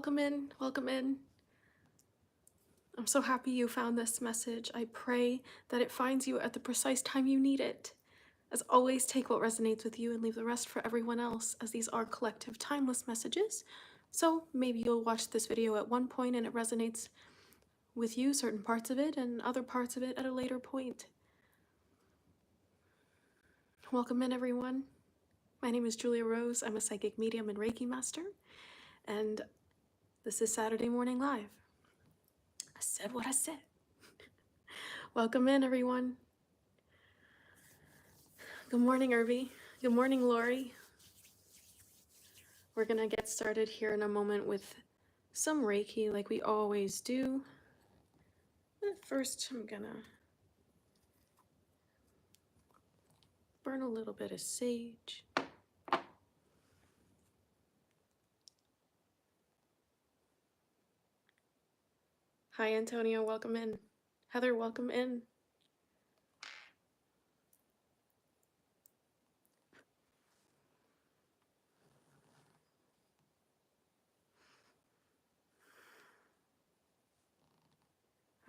Welcome in, welcome in. I'm so happy you found this message. I pray that it finds you at the precise time you need it. As always, take what resonates with you and leave the rest for everyone else, as these are collective, timeless messages. So maybe you'll watch this video at one point and it resonates with you, certain parts of it, and other parts of it at a later point. Welcome in, everyone. My name is Julia Rose. I'm a psychic medium and Reiki master, and this is Saturday Morning Live. I said what I said. Welcome in, everyone. Good morning, Irby. Good morning, Lori. We're gonna get started here in a moment with some Reiki like we always do. But first, I'm gonna burn a little bit of sage. Hi, Antonio, welcome in. Heather, welcome in.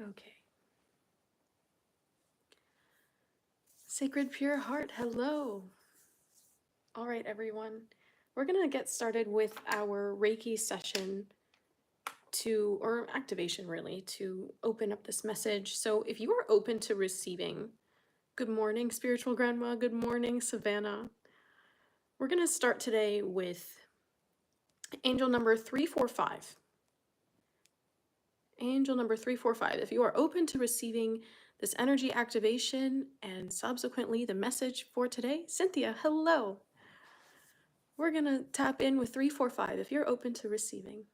Okay. Sacred Pure Heart, hello. All right, everyone. We're gonna get started with our Reiki session or activation really, to open up this message. So if you are open to receiving, good morning, Spiritual Grandma, good morning, Savannah. We're gonna start today with angel number 345. Angel number 345. If you are open to receiving this energy activation and subsequently the message for today, Cynthia, hello. We're gonna tap in with 345 if you're open to receiving.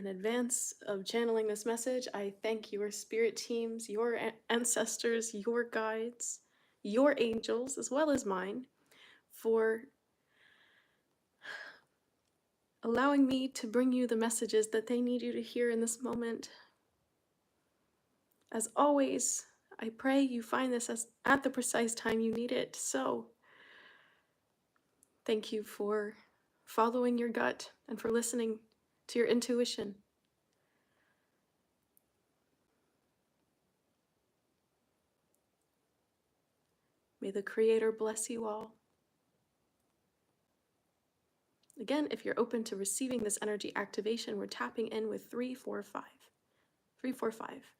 In advance of channeling this message, I thank your spirit teams, your ancestors, your guides, your angels, as well as mine, for allowing me to bring you the messages that they need you to hear in this moment. As always, I pray you find this at the precise time you need it. So, thank you for following your gut and for listening to your intuition. May the Creator bless you all. Again, if you're open to receiving this energy activation, we're tapping in with 345. 345.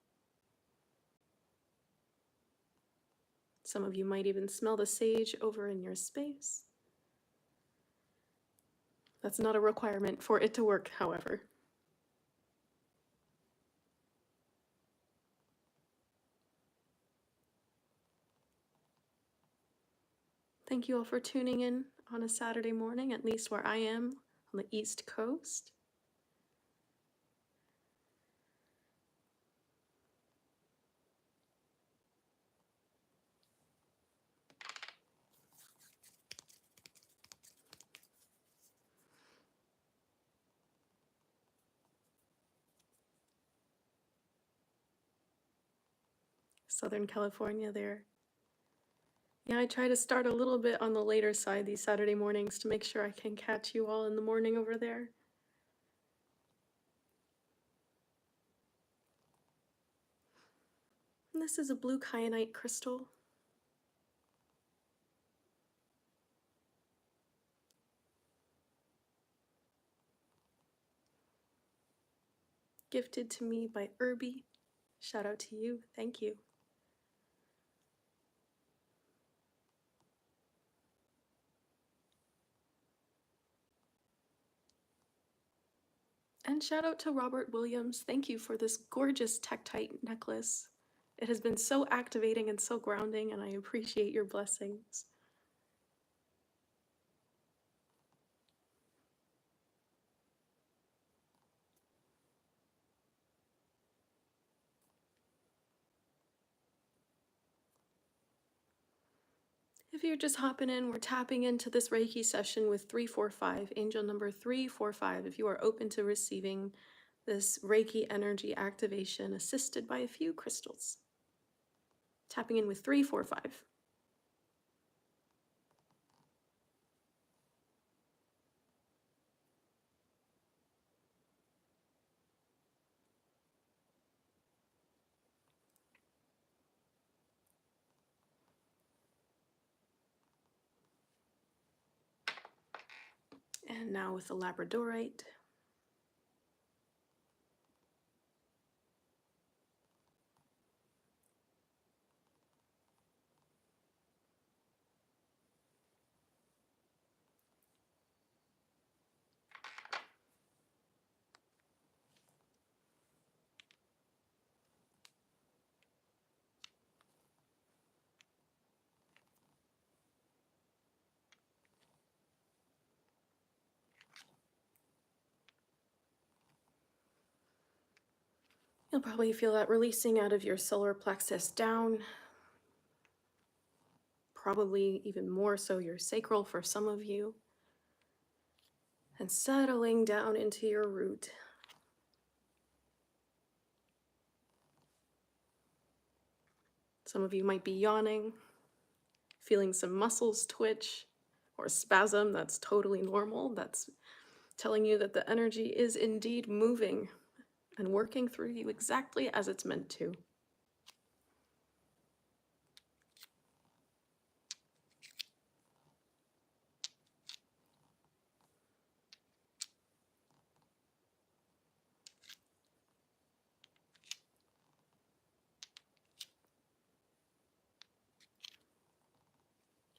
Some of you might even smell the sage over in your space. That's not a requirement for it to work, however. Thank you all for tuning in on a Saturday morning, at least where I am on the East Coast. Southern California there. Yeah, I try to start a little bit on the later side these Saturday mornings to make sure I can catch you all in the morning over there. And this is a blue kyanite crystal. Gifted to me by Irby. Shout out to you. Thank you. And shout out to Robert Williams. Thank you for this gorgeous tektite necklace. It has been so activating and so grounding, and I appreciate your blessings. If you're just hopping in, we're tapping into this Reiki session with 345, angel number 345, if you are open to receiving this Reiki energy activation assisted by a few crystals. Tapping in with 3, 4, 5. And now with the labradorite. You'll probably feel that releasing out of your solar plexus down, probably even more so your sacral for some of you, and settling down into your root. Some of you might be yawning, feeling some muscles twitch or spasm. That's totally normal. That's telling you that the energy is indeed moving and working through you exactly as it's meant to.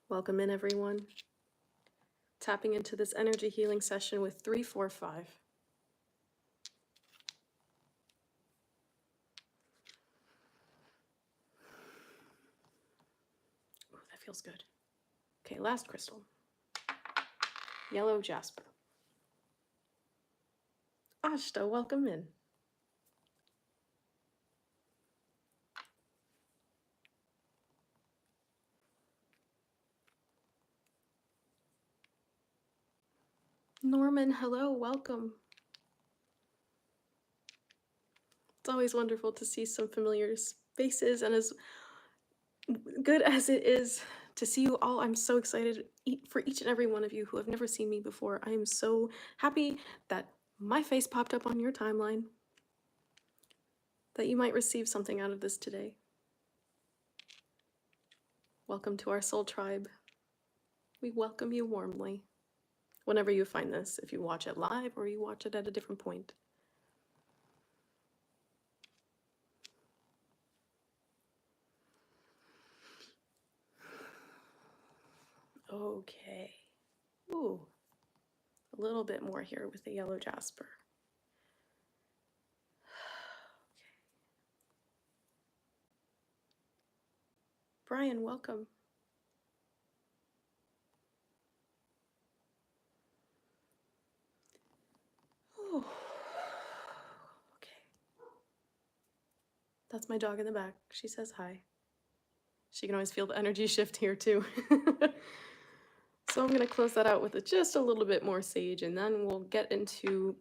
Welcome in, everyone. Tapping into this energy healing session with 3, 4, 5. Oh, that feels good. Okay, last crystal. Yellow jasper. Ashta, welcome in. Norman, hello, welcome. It's always wonderful to see some familiar faces, and as good as it is to see you all, I'm so excited for each and every one of you who have never seen me before. I am so happy that my face popped up on your timeline, that you might receive something out of this today. Welcome to our soul tribe. We welcome you warmly. Whenever you find this, if you watch it live or you watch it at a different point. Okay. Ooh, a little bit more here with the yellow jasper. Okay. Brian, welcome. Ooh. Okay. That's my dog in the back. She says hi. She can always feel the energy shift here too. So I'm going to close that out with just a little bit more sage, and then we'll get into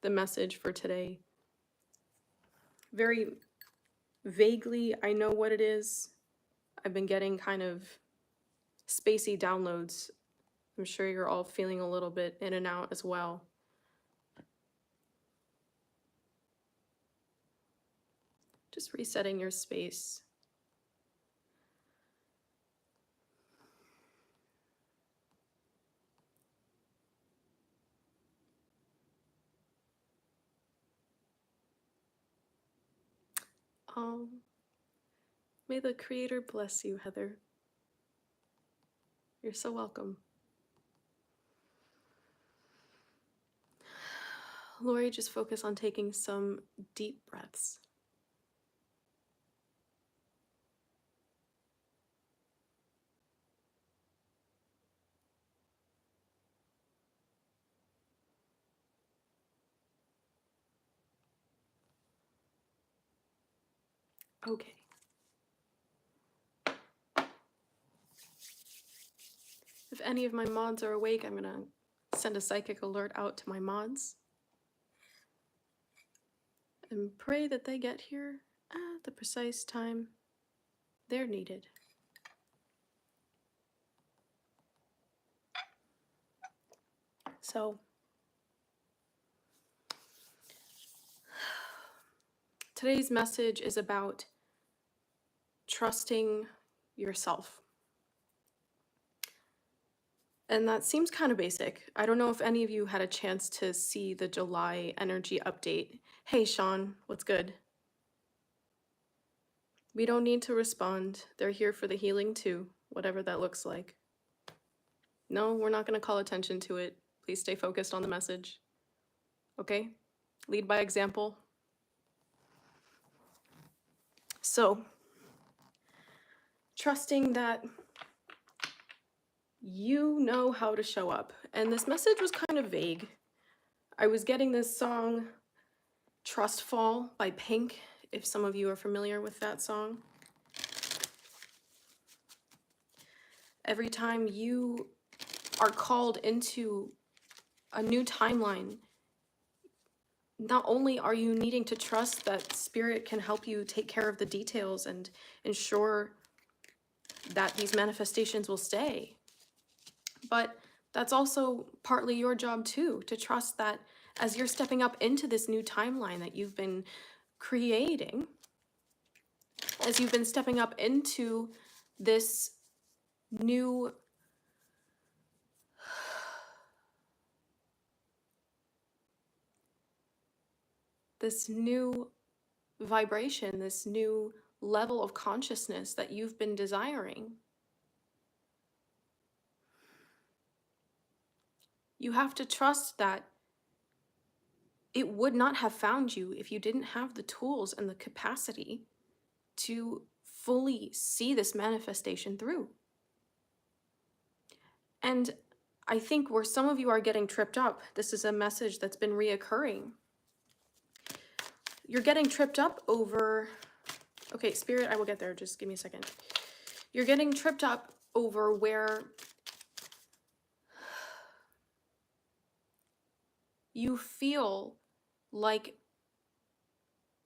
the message for today. Very vaguely, I know what it is. I've been getting kind of spacey downloads. I'm sure you're all feeling a little bit in and out as well. Just resetting your space. May the Creator bless you, Heather. You're so welcome. Lori, just focus on taking some deep breaths. Okay. If any of my mods are awake, I'm going to send a psychic alert out to my mods and pray that they get here at the precise time they're needed. So today's message is about trusting yourself. And that seems kind of basic. I don't know if any of you had a chance to see the July energy update. Hey, Sean, what's good? We don't need to respond. They're here for the healing too, whatever that looks like. No, we're not going to call attention to it. Please stay focused on the message. Okay? Lead by example. So, trusting that you know how to show up. And this message was kind of vague. I was getting this song, Trust Fall by Pink, if some of you are familiar with that song. Every time you are called into a new timeline, not only are you needing to trust that spirit can help you take care of the details and ensure that these manifestations will stay, but that's also partly your job too, to trust that as you're stepping up into this new timeline that you've been creating, as you've been stepping up into this new vibration, this new level of consciousness that you've been desiring. You have to trust that it would not have found you if you didn't have the tools and the capacity to fully see this manifestation through. And I think where some of you are getting tripped up, this is a message that's been reoccurring. You're getting tripped up over, okay, Spirit, I will get there, just give me a second. You're getting tripped up over where you feel like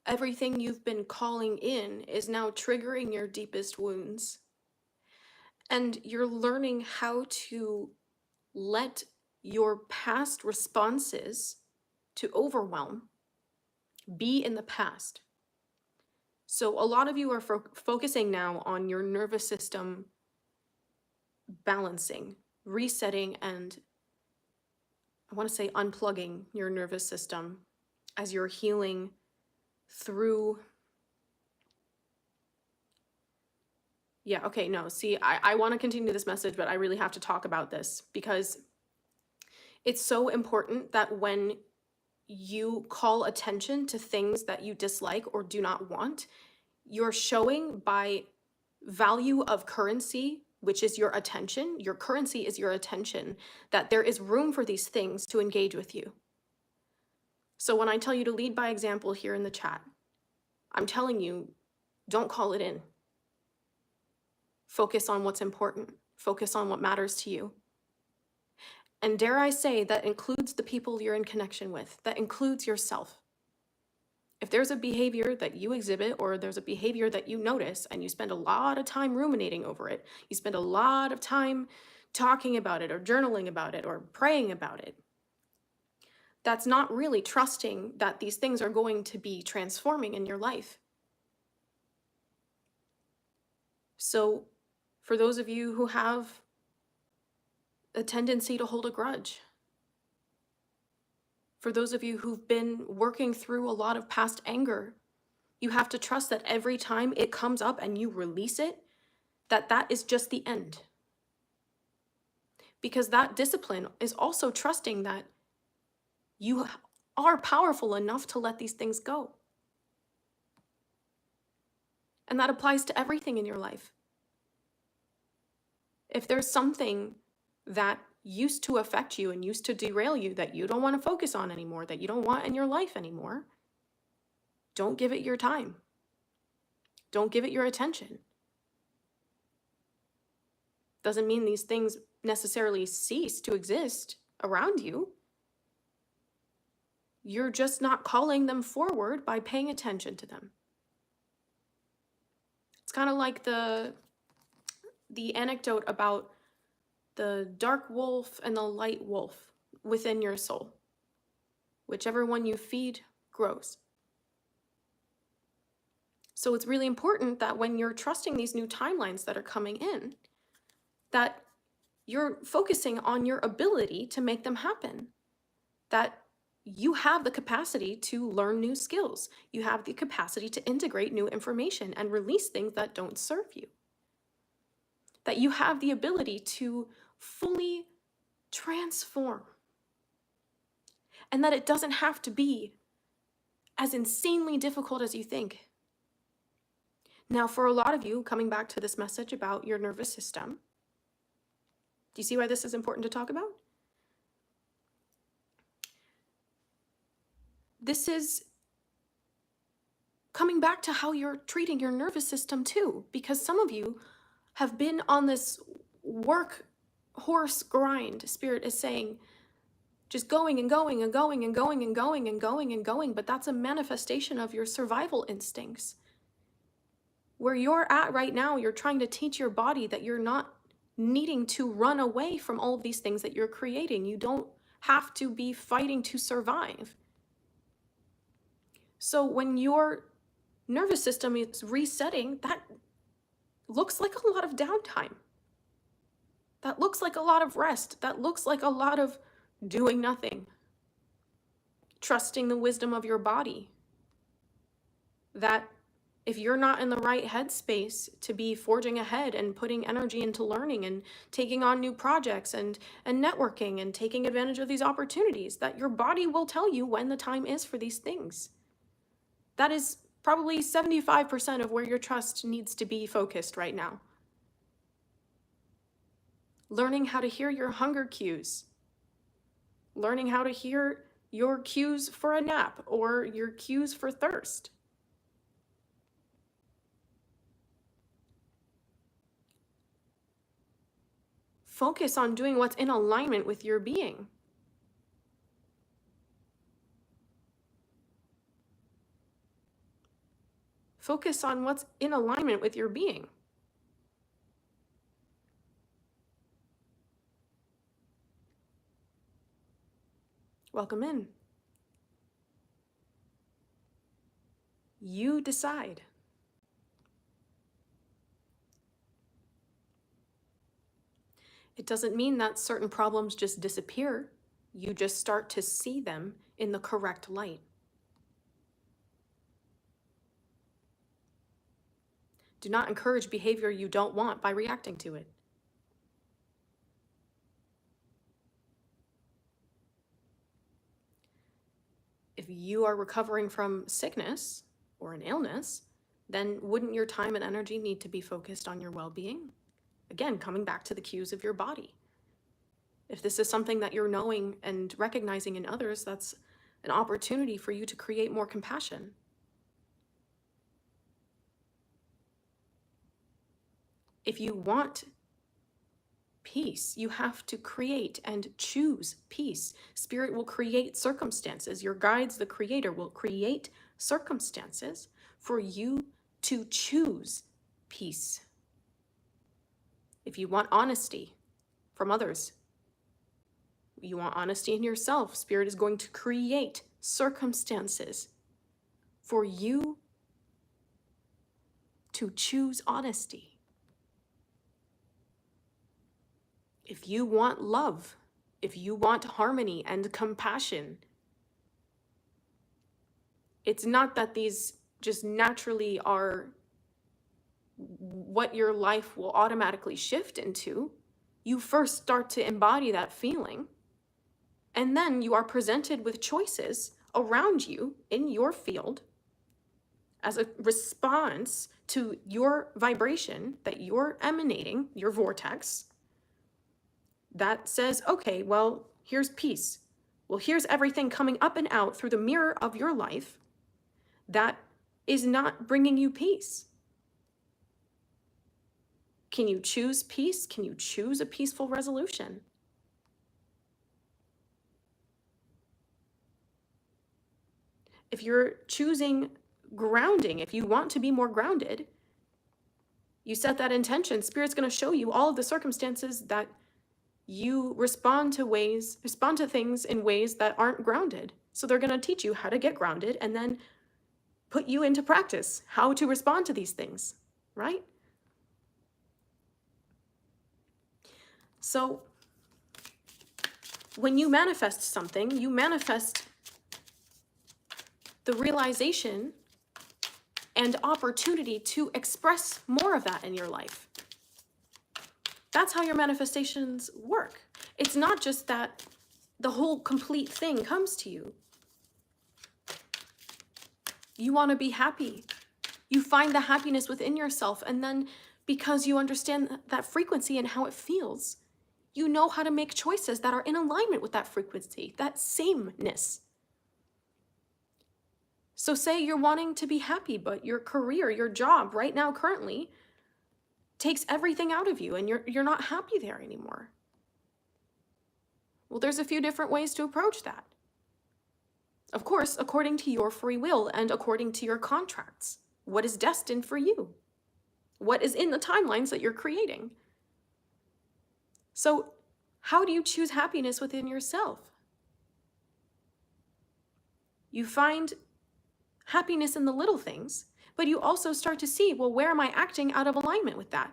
everything you've been calling in is now triggering your deepest wounds. And you're learning how to let your past responses to overwhelm be in the past. So a lot of you are focusing now on your nervous system balancing, resetting, and I want to say unplugging your nervous system as you're healing through. Yeah, okay, no, see, I want to continue this message, but I really have to talk about this because it's so important that when you call attention to things that you dislike or do not want, you're showing by value of currency, which is your attention. Your currency is your attention, that there is room for these things to engage with you. So when I tell you to lead by example here in the chat, I'm telling you, don't call it in. Focus on what's important. Focus on what matters to you. And dare I say, that includes the people you're in connection with. That includes yourself. If there's a behavior that you exhibit or there's a behavior that you notice and you spend a lot of time ruminating over it, you spend a lot of time talking about it or journaling about it or praying about it, that's not really trusting that these things are going to be transforming in your life. So for those of you who have a tendency to hold a grudge, for those of you who've been working through a lot of past anger, you have to trust that every time it comes up and you release it, that is just the end. Because that discipline is also trusting that you are powerful enough to let these things go. And that applies to everything in your life. If there's something that used to affect you and used to derail you that you don't want to focus on anymore, that you don't want in your life anymore, don't give it your time. Don't give it your attention. Doesn't mean these things necessarily cease to exist around you. You're just not calling them forward by paying attention to them. It's kind of like the anecdote about the dark wolf and the light wolf within your soul. Whichever one you feed grows. So it's really important that when you're trusting these new timelines that are coming in, that you're focusing on your ability to make them happen. That you have the capacity to learn new skills. You have the capacity to integrate new information and release things that don't serve you. That you have the ability to fully transform. And that it doesn't have to be as insanely difficult as you think. Now, for a lot of you, coming back to this message about your nervous system, do you see why this is important to talk about? This is coming back to how you're treating your nervous system too, because some of you have been on this work horse grind. Spirit is saying, just going and going and going and going and going and going and going, but that's a manifestation of your survival instincts. Where you're at right now, you're trying to teach your body that you're not needing to run away from all of these things that you're creating. You don't have to be fighting to survive. So when your nervous system is resetting, that looks like a lot of downtime. That looks like a lot of rest. That looks like a lot of doing nothing. Trusting the wisdom of your body. That if you're not in the right headspace to be forging ahead and putting energy into learning and taking on new projects and networking and taking advantage of these opportunities, that your body will tell you when the time is for these things. That is probably 75% of where your trust needs to be focused right now. Learning how to hear your hunger cues. Learning how to hear your cues for a nap or your cues for thirst. Focus on doing what's in alignment with your being. Focus on what's in alignment with your being. Welcome in. You decide. It doesn't mean that certain problems just disappear. You just start to see them in the correct light. Do not encourage behavior you don't want by reacting to it. If you are recovering from sickness or an illness, then wouldn't your time and energy need to be focused on your well-being? Again, coming back to the cues of your body. If this is something that you're knowing and recognizing in others, that's an opportunity for you to create more compassion. If you want peace, you have to create and choose peace. Spirit will create circumstances. Your guides, the Creator, will create circumstances for you to choose peace. If you want honesty from others, you want honesty in yourself, Spirit is going to create circumstances for you to choose honesty. If you want love, if you want harmony and compassion, it's not that these just naturally are what your life will automatically shift into. You first start to embody that feeling, and then you are presented with choices around you in your field as a response to your vibration that you're emanating, your vortex, that says, okay, well, here's peace. Well, here's everything coming up and out through the mirror of your life that is not bringing you peace. Can you choose peace? Can you choose a peaceful resolution? If you're choosing grounding, if you want to be more grounded, You set that intention, Spirit's going to show you all of the circumstances that you respond to things in ways that aren't grounded. So they're going to teach you how to get grounded and then put you into practice, how to respond to these things, right? So when you manifest something, you manifest the realization and opportunity to express more of that in your life. That's how your manifestations work. It's not just that the whole complete thing comes to you. You want to be happy. You find the happiness within yourself, and then because you understand that frequency and how it feels, you know how to make choices that are in alignment with that frequency, that sameness. So say you're wanting to be happy, but your career, your job right now currently takes everything out of you and you're not happy there anymore. Well, there's a few different ways to approach that. Of course, according to your free will and according to your contracts. What is destined for you? What is in the timelines that you're creating? So, how do you choose happiness within yourself? You find happiness in the little things, but you also start to see, well, where am I acting out of alignment with that?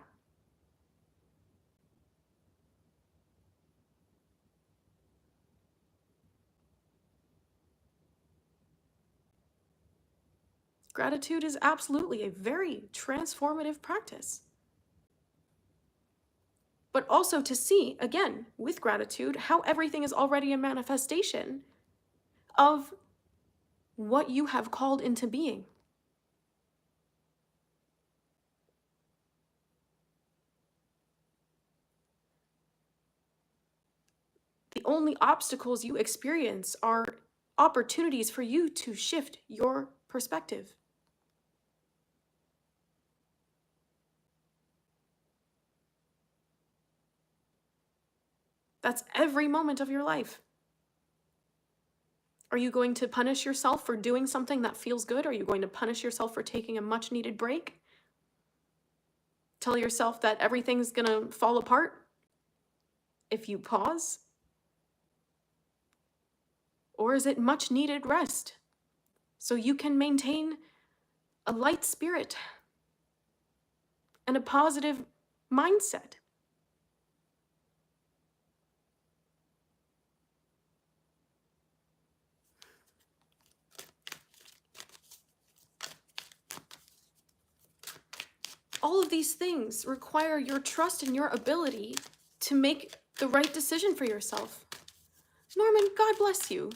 Gratitude is absolutely a very transformative practice. But also to see, again, with gratitude, how everything is already a manifestation of what you have called into being. The only obstacles you experience are opportunities for you to shift your perspective. That's every moment of your life. Are you going to punish yourself for doing something that feels good? Are you going to punish yourself for taking a much needed break? Tell yourself that everything's gonna fall apart if you pause? Or is it much needed rest so you can maintain a light spirit and a positive mindset? All of these things require your trust in your ability to make the right decision for yourself. Norman, God bless you.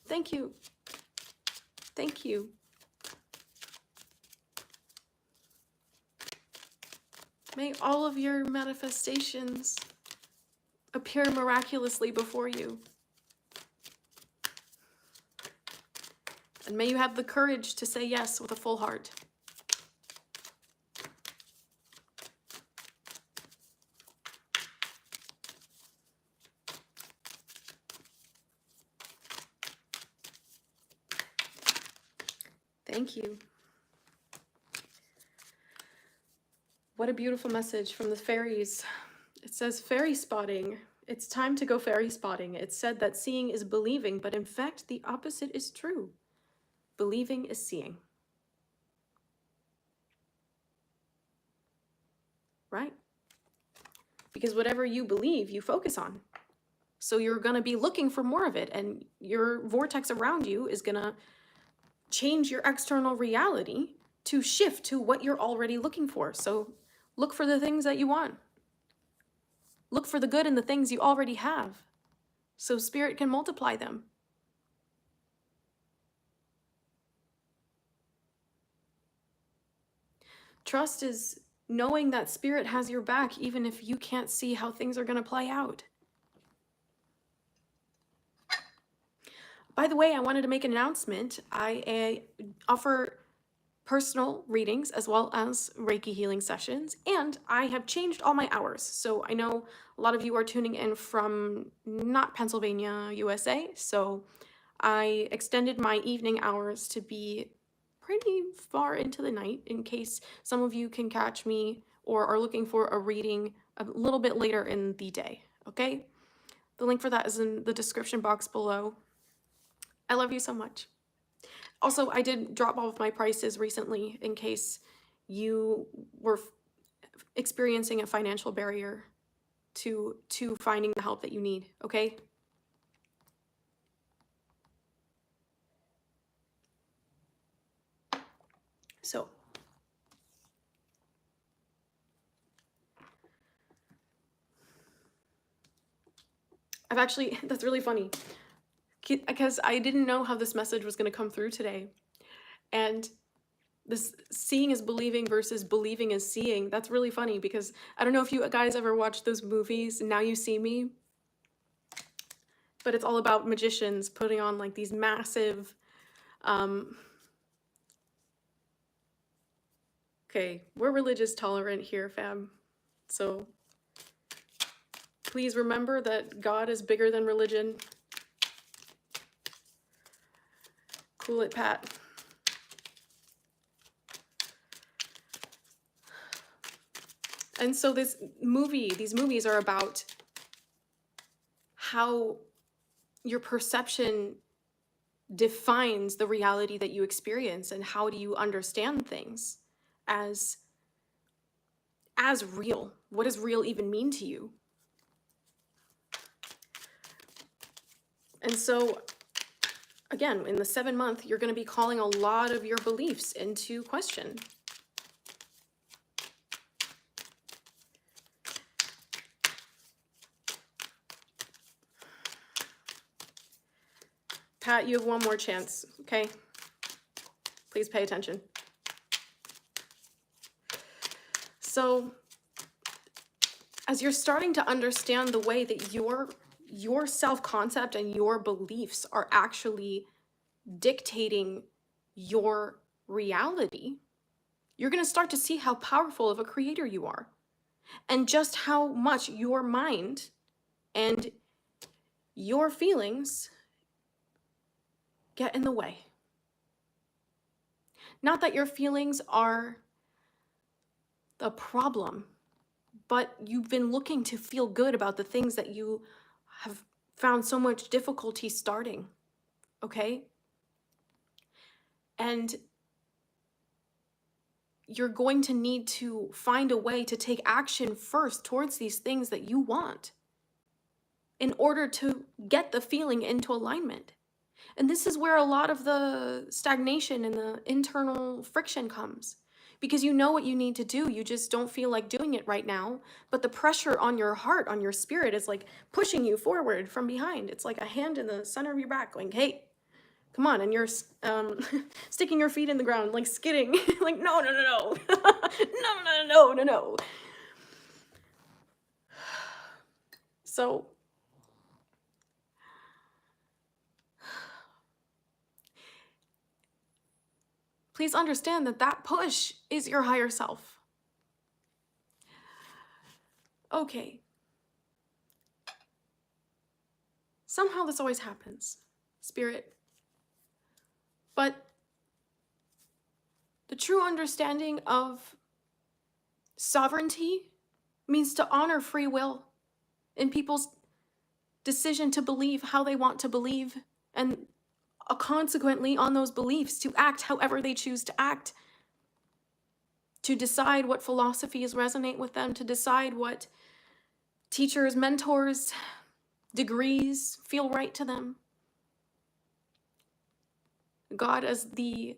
Thank you. Thank you. May all of your manifestations appear miraculously before you. And may you have the courage to say yes with a full heart. Thank you. What a beautiful message from the fairies. It says, fairy spotting. It's time to go fairy spotting. It's said that seeing is believing, but in fact, the opposite is true. Believing is seeing. Right? Because whatever you believe, you focus on. So you're going to be looking for more of it, and your vortex around you is going to change your external reality to shift to what you're already looking for. So look for the things that you want. Look for the good in the things you already have, so Spirit can multiply them. Trust is knowing that Spirit has your back even if you can't see how things are going to play out. By the way, I wanted to make an announcement. I offer personal readings as well as Reiki healing sessions, and I have changed all my hours. So I know a lot of you are tuning in from not Pennsylvania, USA, so I extended my evening hours to be pretty far into the night in case some of you can catch me or are looking for a reading a little bit later in the day, okay? The link for that is in the description box below. I love you so much. Also, I did drop off my prices recently in case you were experiencing a financial barrier to finding the help that you need, okay? So, I've actually, that's really funny, because I didn't know how this message was going to come through today. And this seeing is believing versus believing is seeing, that's really funny because I don't know if you guys ever watched those movies, Now You See Me, but it's all about magicians putting on like these massive, okay, we're religious tolerant here, fam. So please remember that God is bigger than religion. Cool it, Pat. And so these movies are about how your perception defines the reality that you experience and how do you understand things as real. What does real even mean to you? And so again, in the 7-month, you're going to be calling a lot of your beliefs into question. Pat, you have one more chance, okay? Please pay attention. So, as you're starting to understand the way that your self-concept and your beliefs are actually dictating your reality, you're going to start to see how powerful of a creator you are and just how much your mind and your feelings get in the way. Not that your feelings are the problem, but you've been looking to feel good about the things that you have found so much difficulty starting, okay? And you're going to need to find a way to take action first towards these things that you want in order to get the feeling into alignment. And this is where a lot of the stagnation and the internal friction comes. Because you know what you need to do, you just don't feel like doing it right now. But the pressure on your heart, on your spirit, is like pushing you forward from behind. It's like a hand in the center of your back going, hey, come on. And you're sticking your feet in the ground, like skidding. Like, no, no, no, no. No, no, no, no, no. So please understand that that push is your higher self. Okay. Somehow this always happens, Spirit. But the true understanding of sovereignty means to honor free will in people's decision to believe how they want to believe, and consequently on those beliefs to act however they choose to act, to decide what philosophies resonate with them, to decide what teachers, mentors, degrees feel right to them. God as the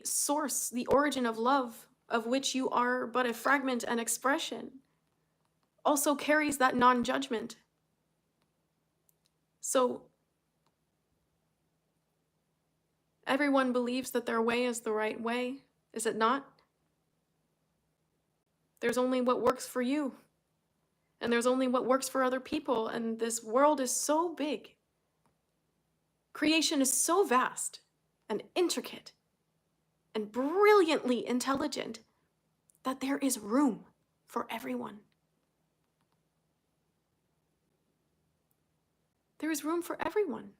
source, the origin of love, of which you are but a fragment and expression, also carries that non-judgment. So everyone believes that their way is the right way, is it not? There's only what works for you, and there's only what works for other people, and this world is so big. Creation is so vast and intricate. and brilliantly intelligent that there is room for everyone. There is room for everyone.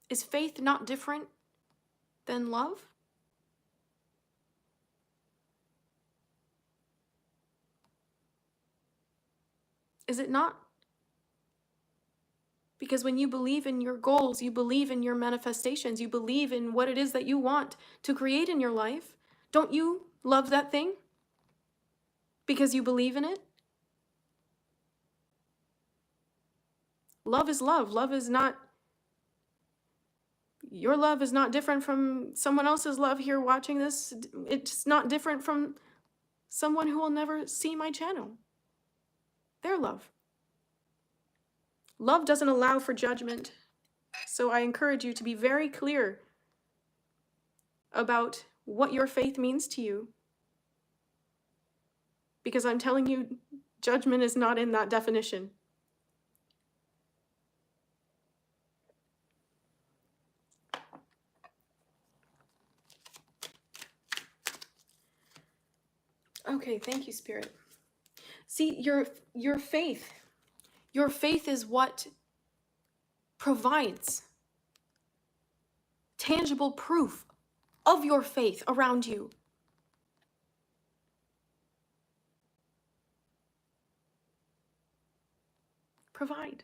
Is faith not different than love? Is it not? Because when you believe in your goals, you believe in your manifestations, you believe in what it is that you want to create in your life, don't you love that thing? Because you believe in it? Love is love. Love is not, your love is not different from someone else's love here watching this. It's not different from someone who will never see my channel. Their love. Love doesn't allow for judgment. So I encourage you to be very clear about what your faith means to you. Because I'm telling you, judgment is not in that definition. Okay, thank you, Spirit. See, your faith is what provides tangible proof of your faith around you. Provide.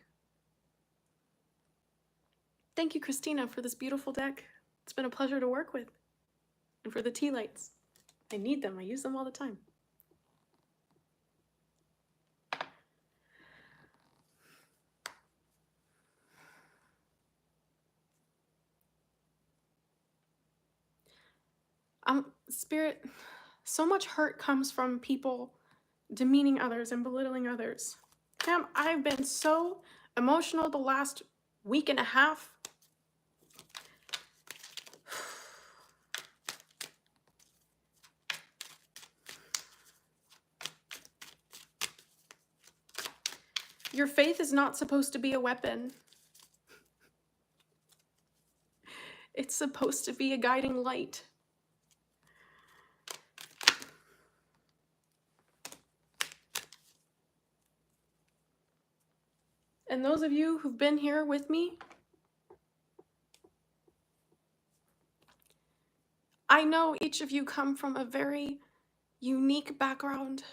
Thank you, Christina, for this beautiful deck. It's been a pleasure to work with. And for the tea lights. I need them. I use them all the time. Spirit, so much hurt comes from people demeaning others and belittling others. Cam, I've been so emotional the last week and a half. Your faith is not supposed to be a weapon. It's supposed to be a guiding light. And those of you who've been here with me, I know each of you come from a very unique background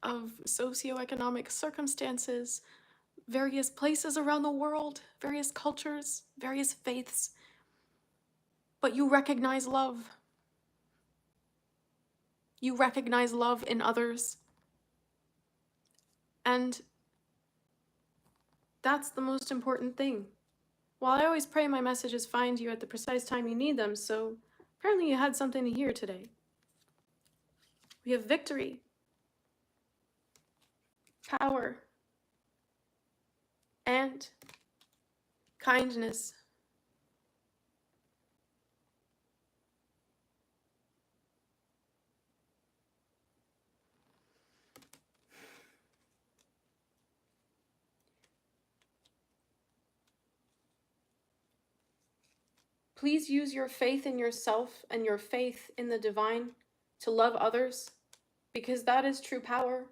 of socioeconomic circumstances, various places around the world, various cultures, various faiths, but you recognize love. You recognize love in others. And that's the most important thing. Well, I always pray my messages find you at the precise time you need them, so apparently you had something to hear today. We have victory, power, and kindness. Please use your faith in yourself and your faith in the divine to love others, because that is true power.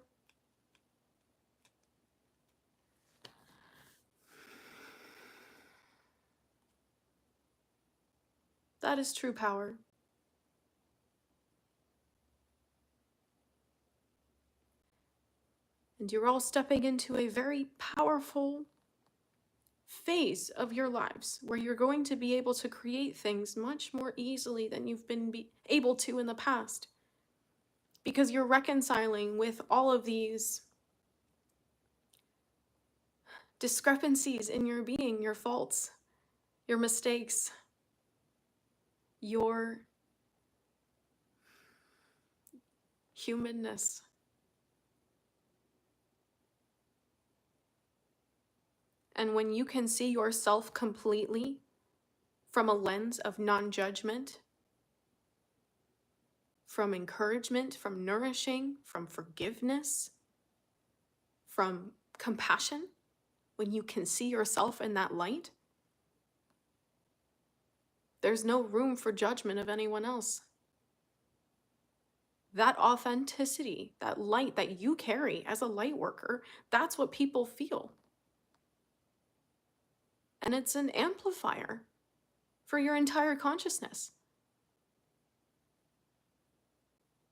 That is true power. And you're all stepping into a very powerful phase of your lives where you're going to be able to create things much more easily than you've been able to in the past. Because you're reconciling with all of these discrepancies in your being, your faults, your mistakes, your humanness. And when you can see yourself completely from a lens of non-judgment, from encouragement, from nourishing, from forgiveness, from compassion, when you can see yourself in that light, there's no room for judgment of anyone else. That authenticity, that light that you carry as a light worker, that's what people feel. And it's an amplifier for your entire consciousness.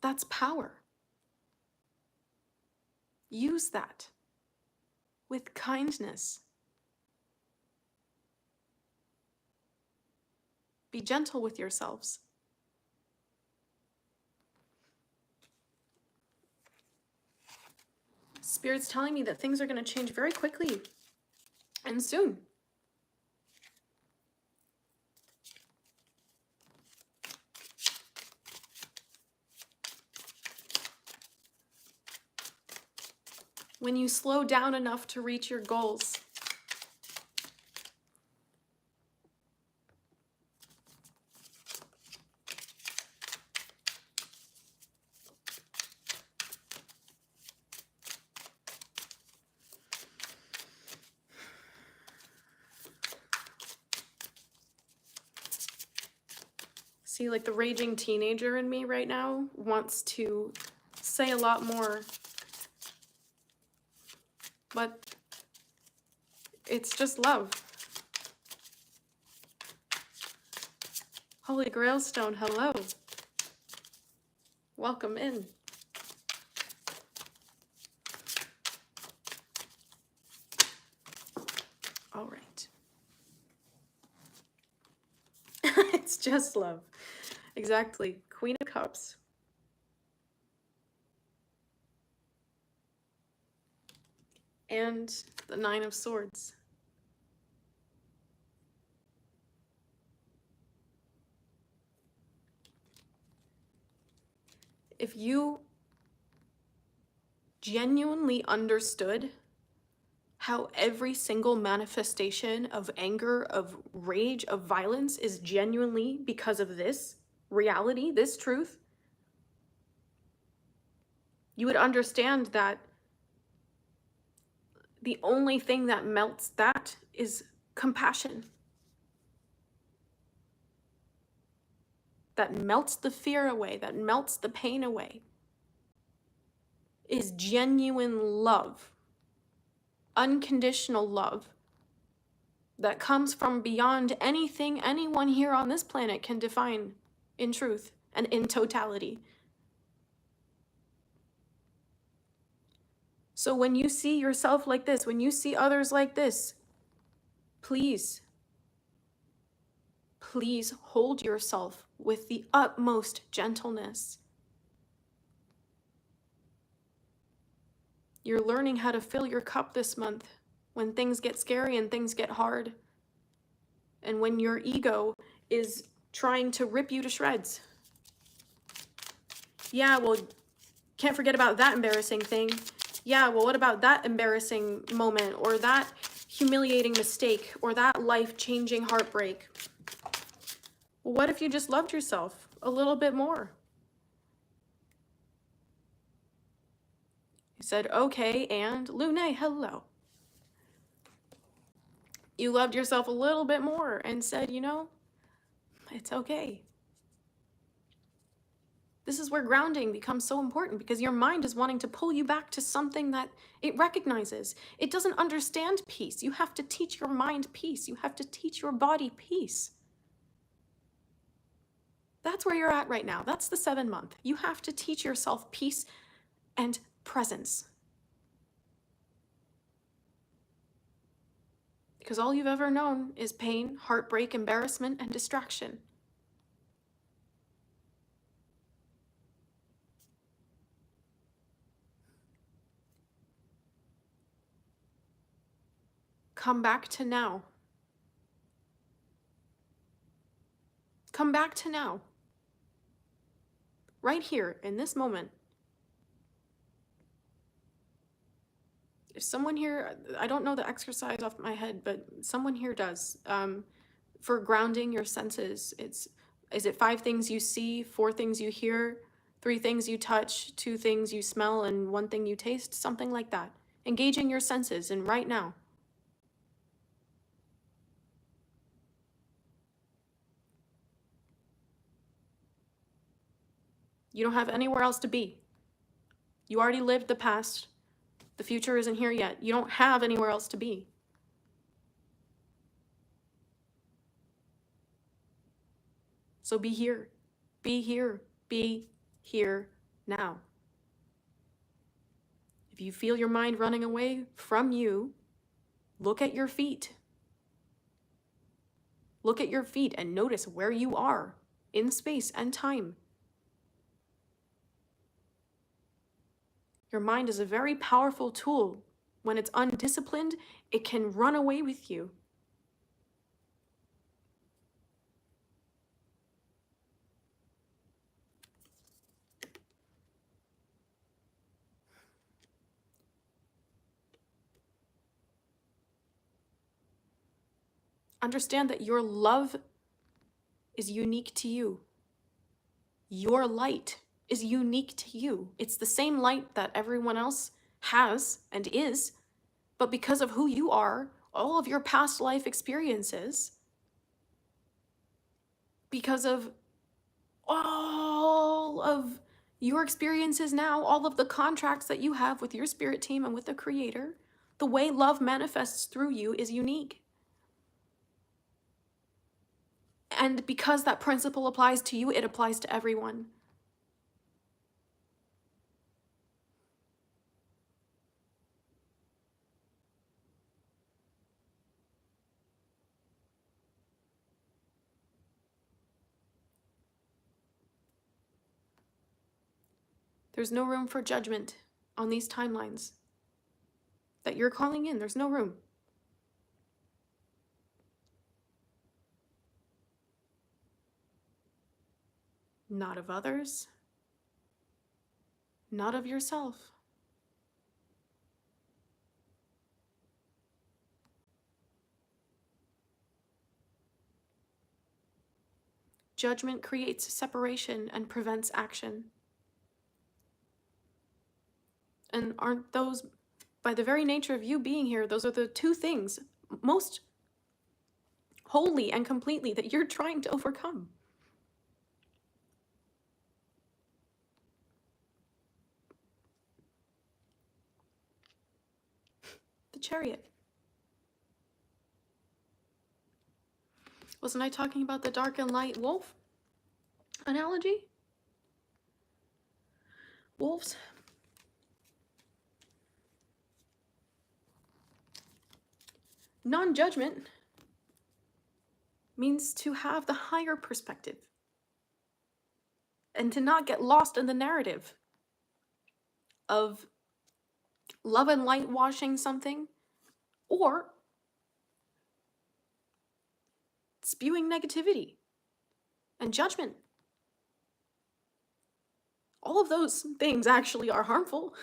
That's power. Use that with kindness. Be gentle with yourselves. Spirit's telling me that things are going to change very quickly and soon. When you slow down enough to reach your goals. See, like the raging teenager in me right now wants to say a lot more, but it's just love. Holy Grail Stone, hello. Welcome in. All right. It's just love. Exactly. Queen of Cups. And the Nine of Swords. If you genuinely understood how every single manifestation of anger, of rage, of violence is genuinely because of this reality, this truth, you would understand that the only thing that melts that is compassion. That melts the fear away, that melts the pain away, is genuine love, unconditional love that comes from beyond anything anyone here on this planet can define in truth and in totality. So when you see yourself like this, when you see others like this, please, please hold yourself with the utmost gentleness. You're learning how to fill your cup this month when things get scary and things get hard. And when your ego is trying to rip you to shreds. Yeah, well, can't forget about that embarrassing thing. Yeah, well, what about that embarrassing moment or that humiliating mistake or that life-changing heartbreak? Well, what if you just loved yourself a little bit more? You said, okay, and Lune, hello. You loved yourself a little bit more and said, you know, it's okay. This is where grounding becomes so important because your mind is wanting to pull you back to something that it recognizes. It doesn't understand peace. You have to teach your mind peace. You have to teach your body peace. That's where you're at right now. That's the 7th month. You have to teach yourself peace and presence. Because all you've ever known is pain, heartbreak, embarrassment, and distraction. Come back to now. Come back to now. Right here, in this moment. If someone here, I don't know the exercise off my head, but someone here does. For grounding your senses, is it 5 things you see, 4 things you hear, 3 things you touch, 2 things you smell, and 1 thing you taste? Something like that. Engaging your senses, and right now. You don't have anywhere else to be. You already lived the past. The future isn't here yet. You don't have anywhere else to be. So be here. Be here. Be here now. If you feel your mind running away from you, look at your feet. Look at your feet and notice where you are in space and time. Your mind is a very powerful tool. When it's undisciplined, it can run away with you. Understand that your love is unique to you. Your light is unique to you. It's the same light that everyone else has and is, but because of who you are, all of your past life experiences, because of all of your experiences now, all of the contracts that you have with your spirit team and with the Creator, the way love manifests through you is unique. And because that principle applies to you, it applies to everyone. There's no room for judgment on these timelines that you're calling in. There's no room. Not of others, not of yourself. Judgment creates separation and prevents action. And aren't those, by the very nature of you being here, those are the two things most wholly and completely that you're trying to overcome? The Chariot. Wasn't I talking about the dark and light wolf analogy? Wolves. Non-judgment means to have the higher perspective and to not get lost in the narrative of love and light washing something or spewing negativity and judgment. All of those things actually are harmful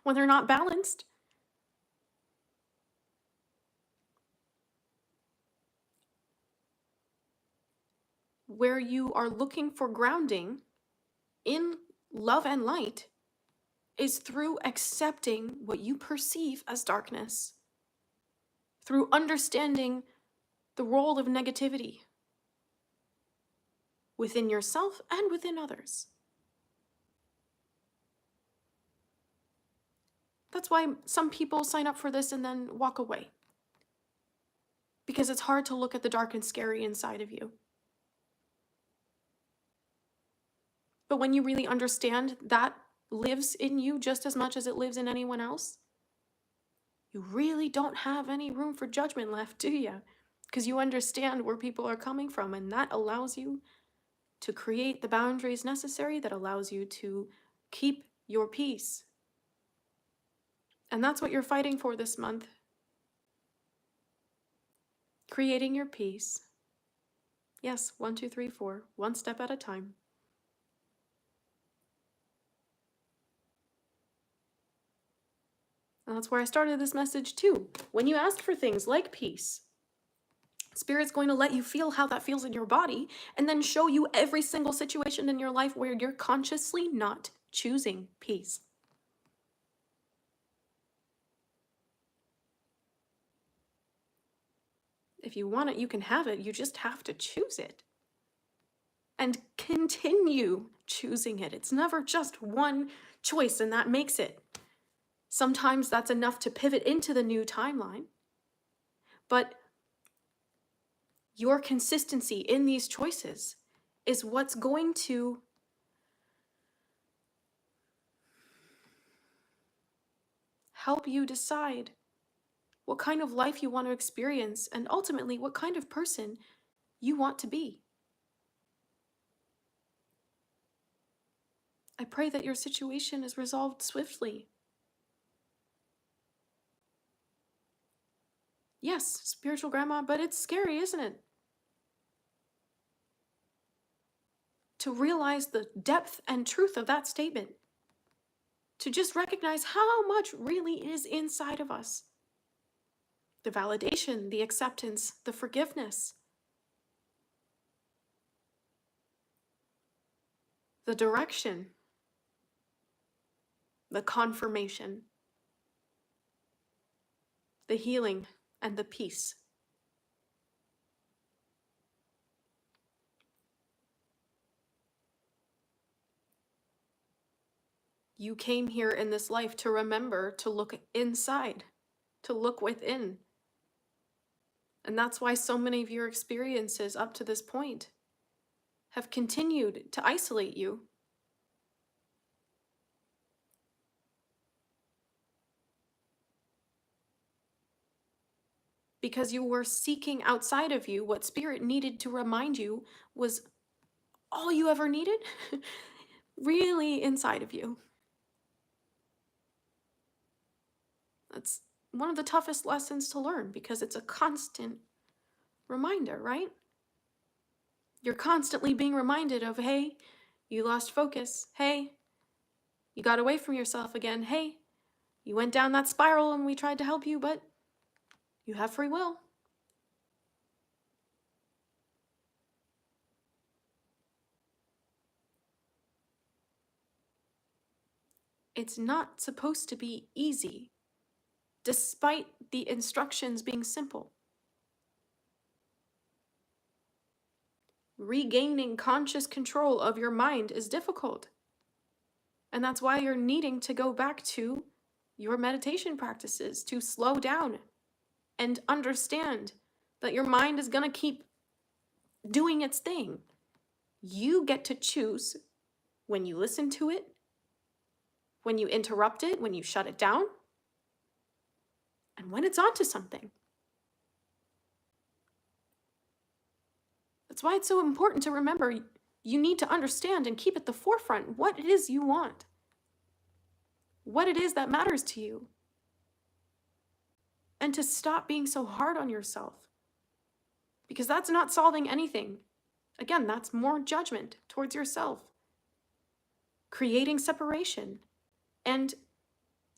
when they're not balanced. Where you are looking for grounding in love and light is through accepting what you perceive as darkness, through understanding the role of negativity within yourself and within others. That's why some people sign up for this and then walk away, because it's hard to look at the dark and scary inside of you. But when you really understand that lives in you just as much as it lives in anyone else, you really don't have any room for judgment left, do you? Because you understand where people are coming from, and that allows you to create the boundaries necessary, that allows you to keep your peace. And that's what you're fighting for this month. Creating your peace. Yes, 1, 2, 3, 4, one step at a time. And that's where I started this message too. When you ask for things like peace, Spirit's going to let you feel how that feels in your body and then show you every single situation in your life where you're consciously not choosing peace. If you want it, you can have it. You just have to choose it. And continue choosing it. It's never just one choice and that makes it. Sometimes that's enough to pivot into the new timeline. But your consistency in these choices is what's going to help you decide what kind of life you want to experience and ultimately what kind of person you want to be. I pray that your situation is resolved swiftly. Yes, spiritual grandma, but it's scary, isn't it? To realize the depth and truth of that statement. To just recognize how much really is inside of us. The validation, the acceptance, the forgiveness. The direction. The confirmation. The healing and the peace. You came here in this life to remember to look inside, to look within. And that's why so many of your experiences up to this point have continued to isolate you. Because you were seeking outside of you what spirit needed to remind you was all you ever needed, really inside of you. That's one of the toughest lessons to learn because it's a constant reminder, right? You're constantly being reminded of, hey, you lost focus. Hey, you got away from yourself again. Hey, you went down that spiral and we tried to help you, but you have free will. It's not supposed to be easy, despite the instructions being simple. Regaining conscious control of your mind is difficult. And that's why you're needing to go back to your meditation practices to slow down and understand that your mind is going to keep doing its thing. You get to choose when you listen to it, when you interrupt it, when you shut it down, and when it's onto something. That's why it's so important to remember you need to understand and keep at the forefront what it is you want, what it is that matters to you, and to stop being so hard on yourself, because that's not solving anything. Again, that's more judgment towards yourself, creating separation and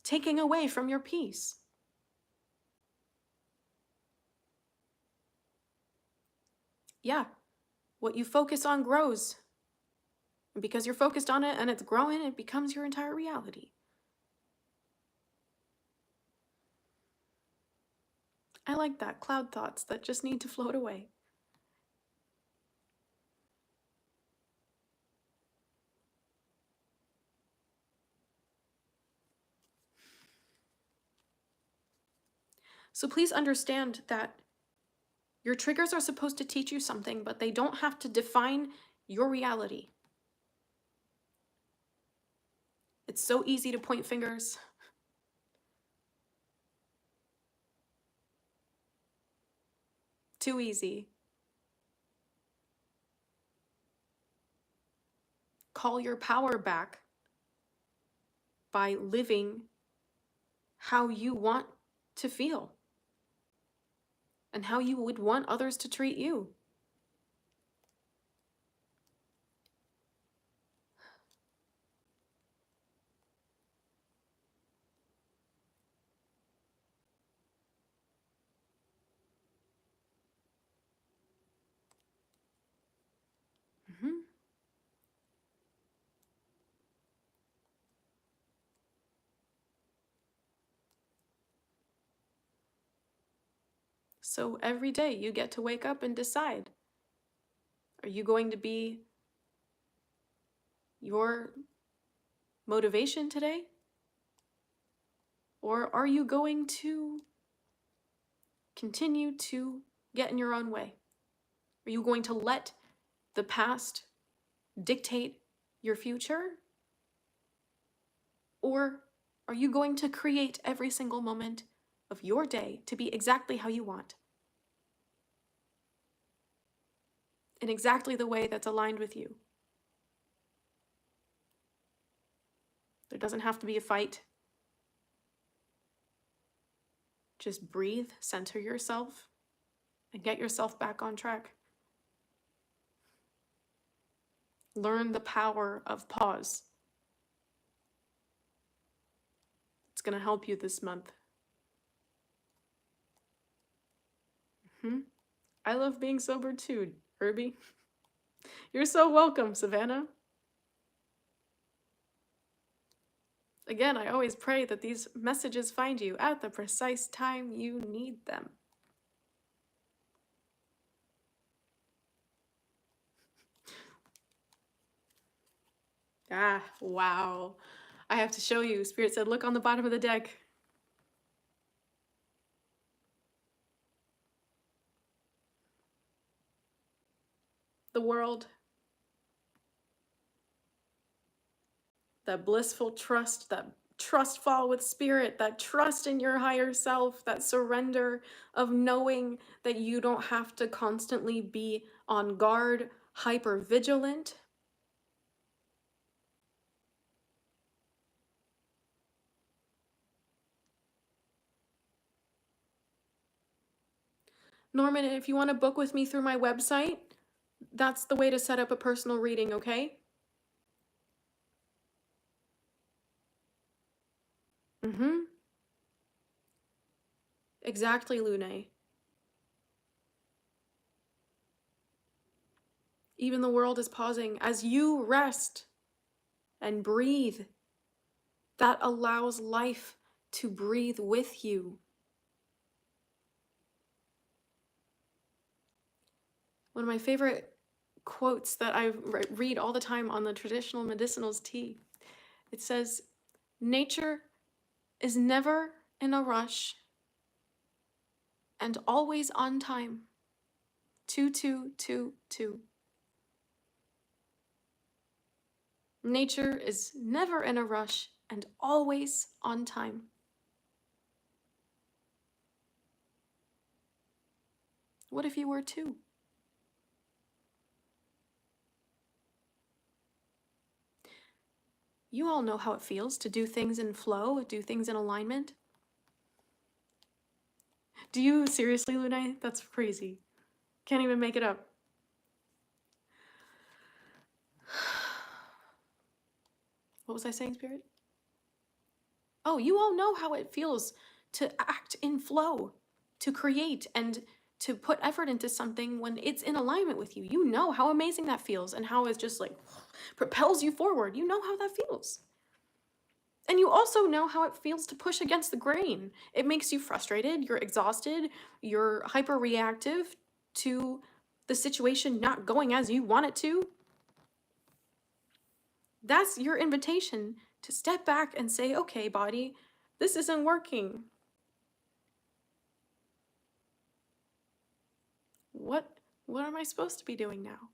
taking away from your peace. Yeah, what you focus on grows. And because you're focused on it and it's growing, it becomes your entire reality. I like that. Cloud thoughts that just need to float away. So please understand that your triggers are supposed to teach you something, but they don't have to define your reality. It's so easy to point fingers. Too easy. Call your power back by living how you want to feel and how you would want others to treat you. Mm-hmm. So every day you get to wake up and decide, are you going to be your motivation today? Or are you going to continue to get in your own way? Are you going to let the past dictate your future? Or are you going to create every single moment of your day to be exactly how you want? In exactly the way that's aligned with you? There doesn't have to be a fight. Just breathe, center yourself, and get yourself back on track. Learn the power of pause. It's going to help you this month. I love being sober too, Herbie. You're so welcome, Savannah. Again, I always pray that these messages find you at the precise time you need them. Ah, wow. I have to show you. Spirit said, look on the bottom of the deck. The world. That blissful trust, that trust fall with spirit, that trust in your higher self, that surrender of knowing that you don't have to constantly be on guard, hyper vigilant. Norman, if you want to book with me through my website, that's the way to set up a personal reading, okay? Exactly, Lune. Even the world is pausing. As you rest and breathe, that allows life to breathe with you. One of my favorite quotes that I read all the time on the traditional medicinals tea, it says, nature is never in a rush and always on time. 2222. Nature is never in a rush and always on time. What if you were too? You all know how it feels to do things in flow, do things in alignment. Do you seriously, Lune? That's crazy. Can't even make it up. What was I saying, Spirit? Oh, you all know how it feels to act in flow, to create and to put effort into something when it's in alignment with you. You know how amazing that feels and how it just like propels you forward. You know how that feels. And you also know how it feels to push against the grain. It makes you frustrated, you're exhausted, you're hyper reactive to the situation not going as you want it to. That's your invitation to step back and say, okay, body, this isn't working. What am I supposed to be doing now?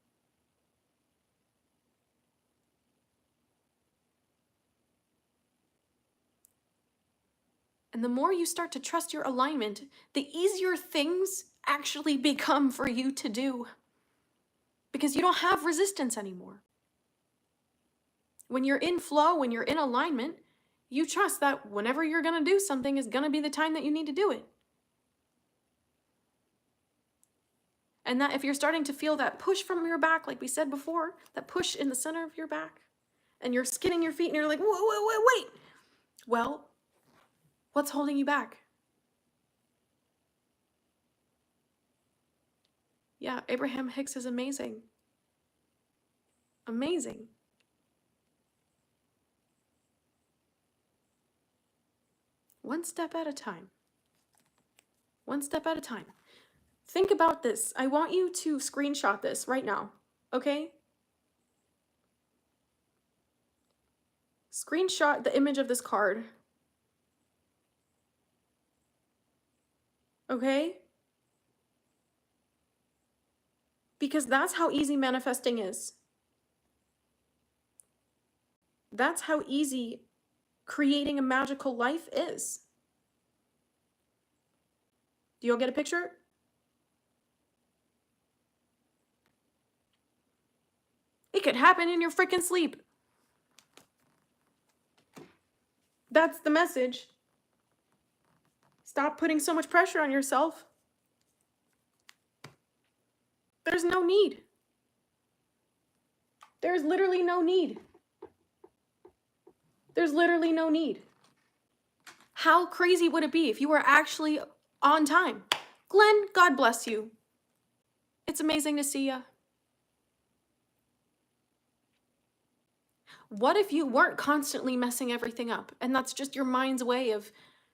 And the more you start to trust your alignment, the easier things actually become for you to do. Because you don't have resistance anymore. When you're in flow, when you're in alignment, you trust that whenever you're going to do something is going to be the time that you need to do it. And that if you're starting to feel that push from your back, like we said before, that push in the center of your back, and you're skidding your feet and you're like, wait. Well, what's holding you back? Yeah, Abraham Hicks is amazing. Amazing. One step at a time. One step at a time. Think about this. I want you to screenshot this right now, okay? Screenshot the image of this card. Okay? Because that's how easy manifesting is. That's how easy creating a magical life is. Do you all get a picture? It could happen in your freaking sleep. That's the message. Stop putting so much pressure on yourself. There's no need. There's literally no need. There's literally no need. How crazy would it be if you were actually on time? Glenn, God bless you. It's amazing to see you. What if you weren't constantly messing everything up and that's just your mind's way of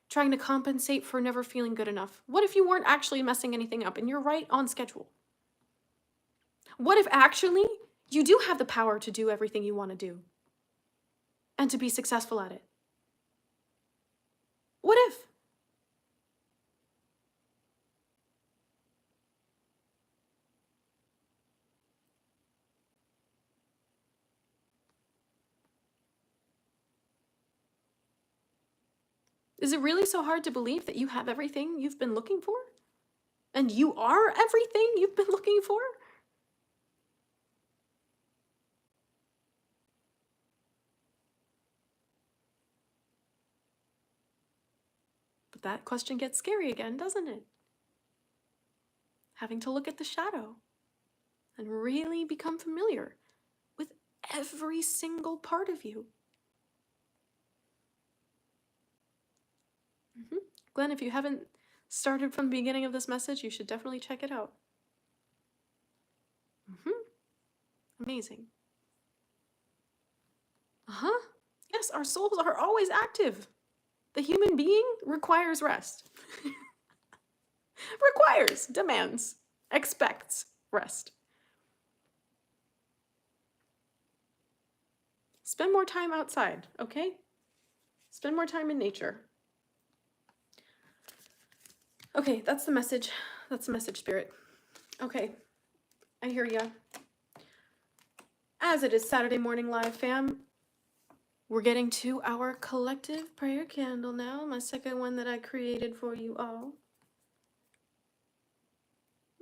trying to compensate for never feeling good enough? What if you weren't actually messing anything up and you're right on schedule? What if actually you do have the power to do everything you want to do and to be successful at it? What if? Is it really so hard to believe that you have everything you've been looking for? And you are everything you've been looking for? But that question gets scary again, doesn't it? Having to look at the shadow and really become familiar with every single part of you. Glenn, if you haven't started from the beginning of this message, you should definitely check it out. Amazing. Yes, our souls are always active. The human being requires rest. Requires, demands, expects rest. Spend more time outside, okay? Spend more time in nature. Okay, that's the message. That's the message, Spirit. Okay, I hear ya. As it is Saturday Morning Live, fam, we're getting to our collective prayer candle now, my second one that I created for you all.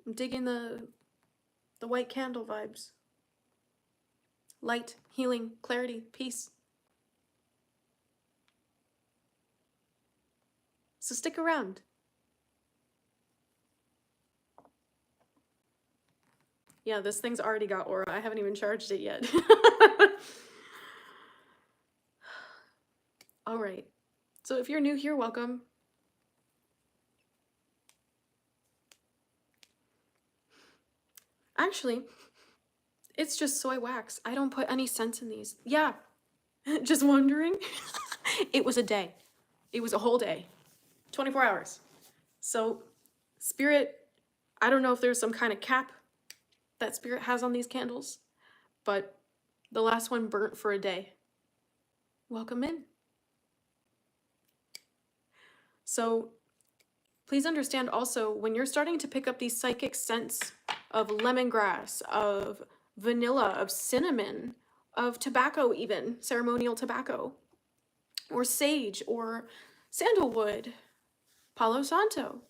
I'm digging the white candle vibes. Light, healing, clarity, peace. So stick around. Yeah, this thing's already got aura. I haven't even charged it yet. All right. So if you're new here, welcome. Actually, it's just soy wax. I don't put any scents in these. Yeah, just wondering. It was a day. It was a whole day. 24 hours. So, Spirit, I don't know if there's some kind of cap that Spirit has on these candles, but the last one burnt for a day. Welcome in. So, please understand also, when you're starting to pick up these psychic scents of lemongrass, of vanilla, of cinnamon, of tobacco even, ceremonial tobacco, or sage, or sandalwood, Palo Santo.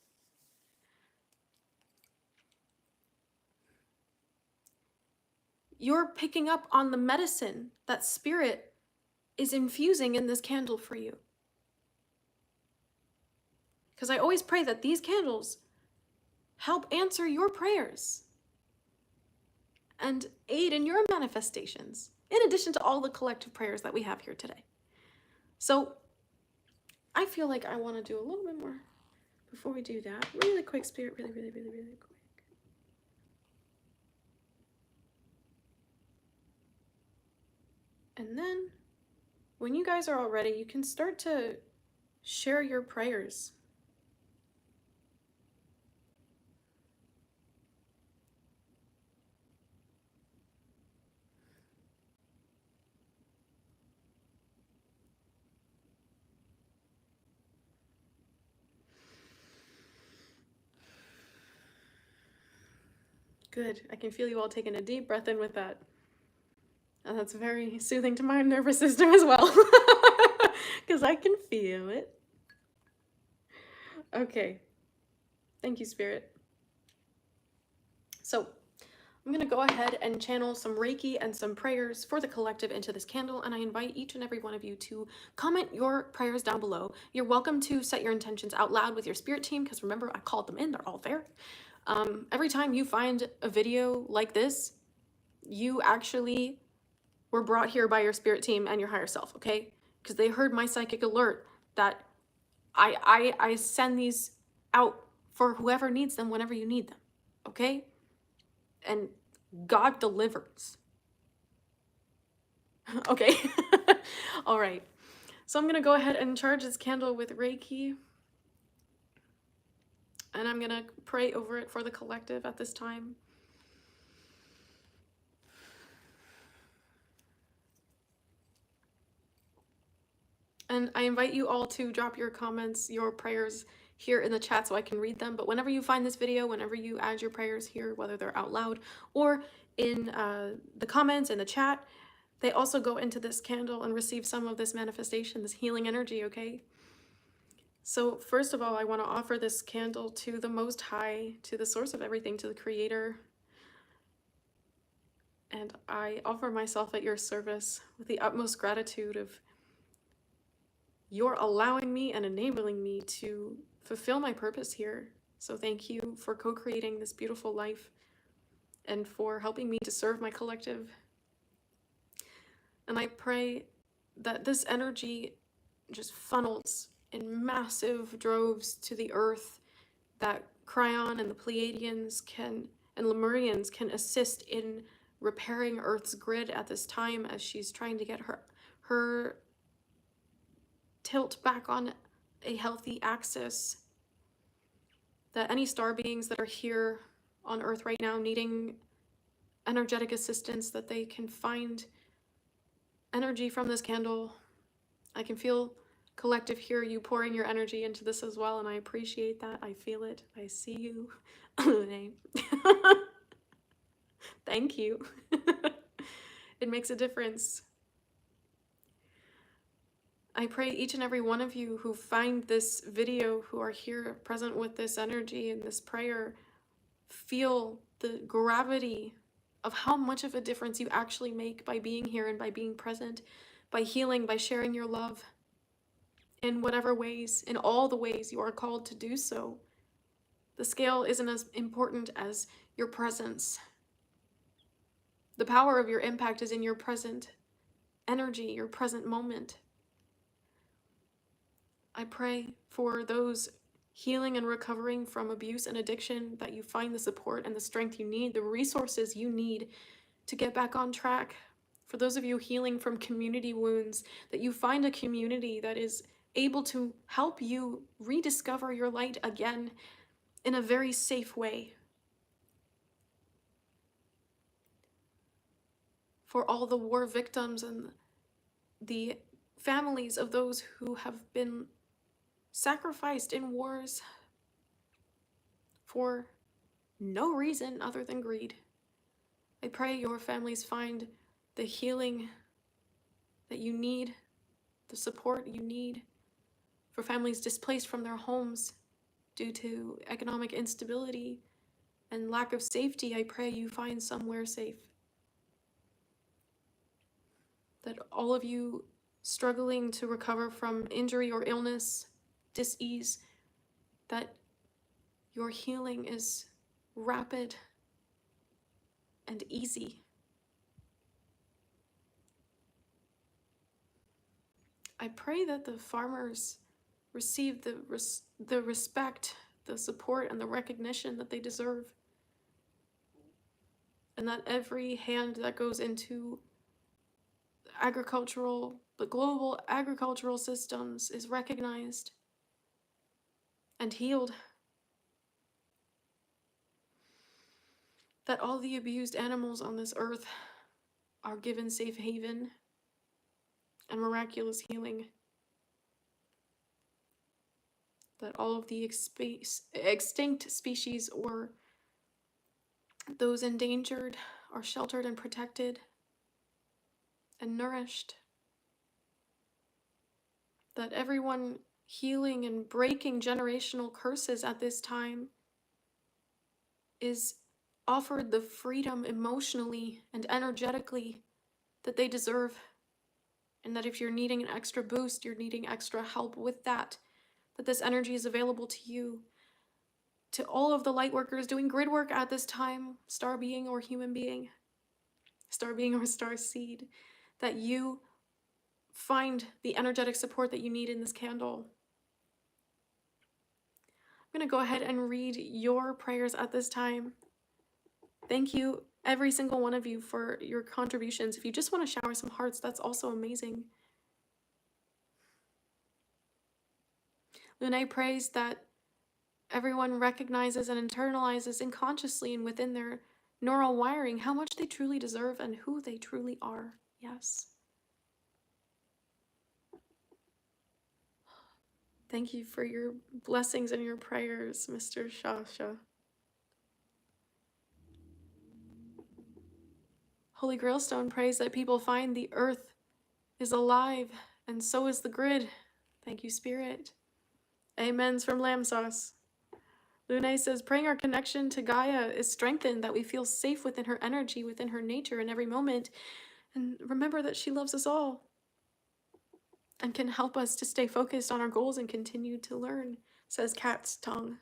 You're picking up on the medicine that Spirit is infusing in this candle for you. Because I always pray that these candles help answer your prayers and aid in your manifestations, in addition to all the collective prayers that we have here today. So I feel like I want to do a little bit more before we do that. Really quick, Spirit, really quick. And then when you guys are all ready, you can start to share your prayers. Good. I can feel you all taking a deep breath in with that. And that's very soothing to my nervous system as well. Because I can feel it. Okay. Thank you, Spirit. So, I'm going to go ahead and channel some Reiki and some prayers for the collective into this candle, and I invite each and every one of you to comment your prayers down below. You're welcome to set your intentions out loud with your spirit team, because remember, I called them in, they're all there. Every time you find a video like this, you actually were brought here by your spirit team and your higher self, okay? Because they heard my psychic alert that I send these out for whoever needs them whenever you need them, okay? And God delivers. Okay. All right. So I'm going to go ahead and charge this candle with Reiki. And I'm going to pray over it for the collective at this time. And I invite you all to drop your comments, your prayers here in the chat so I can read them. But whenever you find this video, whenever you add your prayers here, whether they're out loud or in the comments in the chat, they also go into this candle and receive some of this manifestation, this healing energy, okay? So first of all, I want to offer this candle to the Most High, to the source of everything, to the Creator. And I offer myself at your service with the utmost gratitude of your allowing me and enabling me to fulfill my purpose here. So thank you for co-creating this beautiful life and for helping me to serve my collective. And I pray that this energy just funnels in massive droves to the earth, that Cryon and the Pleiadians and Lemurians can assist in repairing Earth's grid at this time as she's trying to get her tilt back on a healthy axis. That any star beings that are here on Earth right now needing energetic assistance, that they can find energy from this candle. I can feel collective here, you pouring your energy into this as well, and I appreciate that. I feel it. I see you. Thank you. It makes a difference. I pray each and every one of you who find this video, who are here present with this energy and this prayer, feel the gravity of how much of a difference you actually make by being here and by being present, by healing, by sharing your love in whatever ways, in all the ways you are called to do so. The scale isn't as important as your presence. The power of your impact is in your present energy, your present moment. I pray for those healing and recovering from abuse and addiction, that you find the support and the strength you need, the resources you need to get back on track. For those of you healing from community wounds, that you find a community that is able to help you rediscover your light again in a very safe way. For all the war victims and the families of those who have been sacrificed in wars for no reason other than greed. I pray your families find the healing that you need, the support you need. For families displaced from their homes due to economic instability and lack of safety, I pray you find somewhere safe. That all of you struggling to recover from injury or illness, dis-ease, that your healing is rapid and easy. I pray that the farmers receive the respect, the support, and the recognition that they deserve. And that every hand that goes into the global agricultural systems is recognized and healed. That all the abused animals on this earth are given safe haven and miraculous healing. That all of the extinct species or those endangered are sheltered and protected and nourished. That everyone healing and breaking generational curses at this time is offered the freedom emotionally and energetically that they deserve. And that if you're needing an extra boost, you're needing extra help with that, that this energy is available to you. To all of the light workers doing grid work at this time, star being or human being, star being or star seed, that you find the energetic support that you need in this candle. I'm going to go ahead and read your prayers at this time. Thank you, every single one of you, for your contributions. If you just want to shower some hearts, that's also amazing. Lune prays that everyone recognizes and internalizes unconsciously and within their neural wiring how much they truly deserve and who they truly are. Yes. Thank you for your blessings and your prayers, Mr. Shasha. Holy Grail Stone prays that people find the earth is alive and so is the grid. Thank you, Spirit. Amens from Lamb Sauce. Lune says, praying our connection to Gaia is strengthened, that we feel safe within her energy, within her nature in every moment. And remember that she loves us all and can help us to stay focused on our goals and continue to learn, says Cat's Tongue.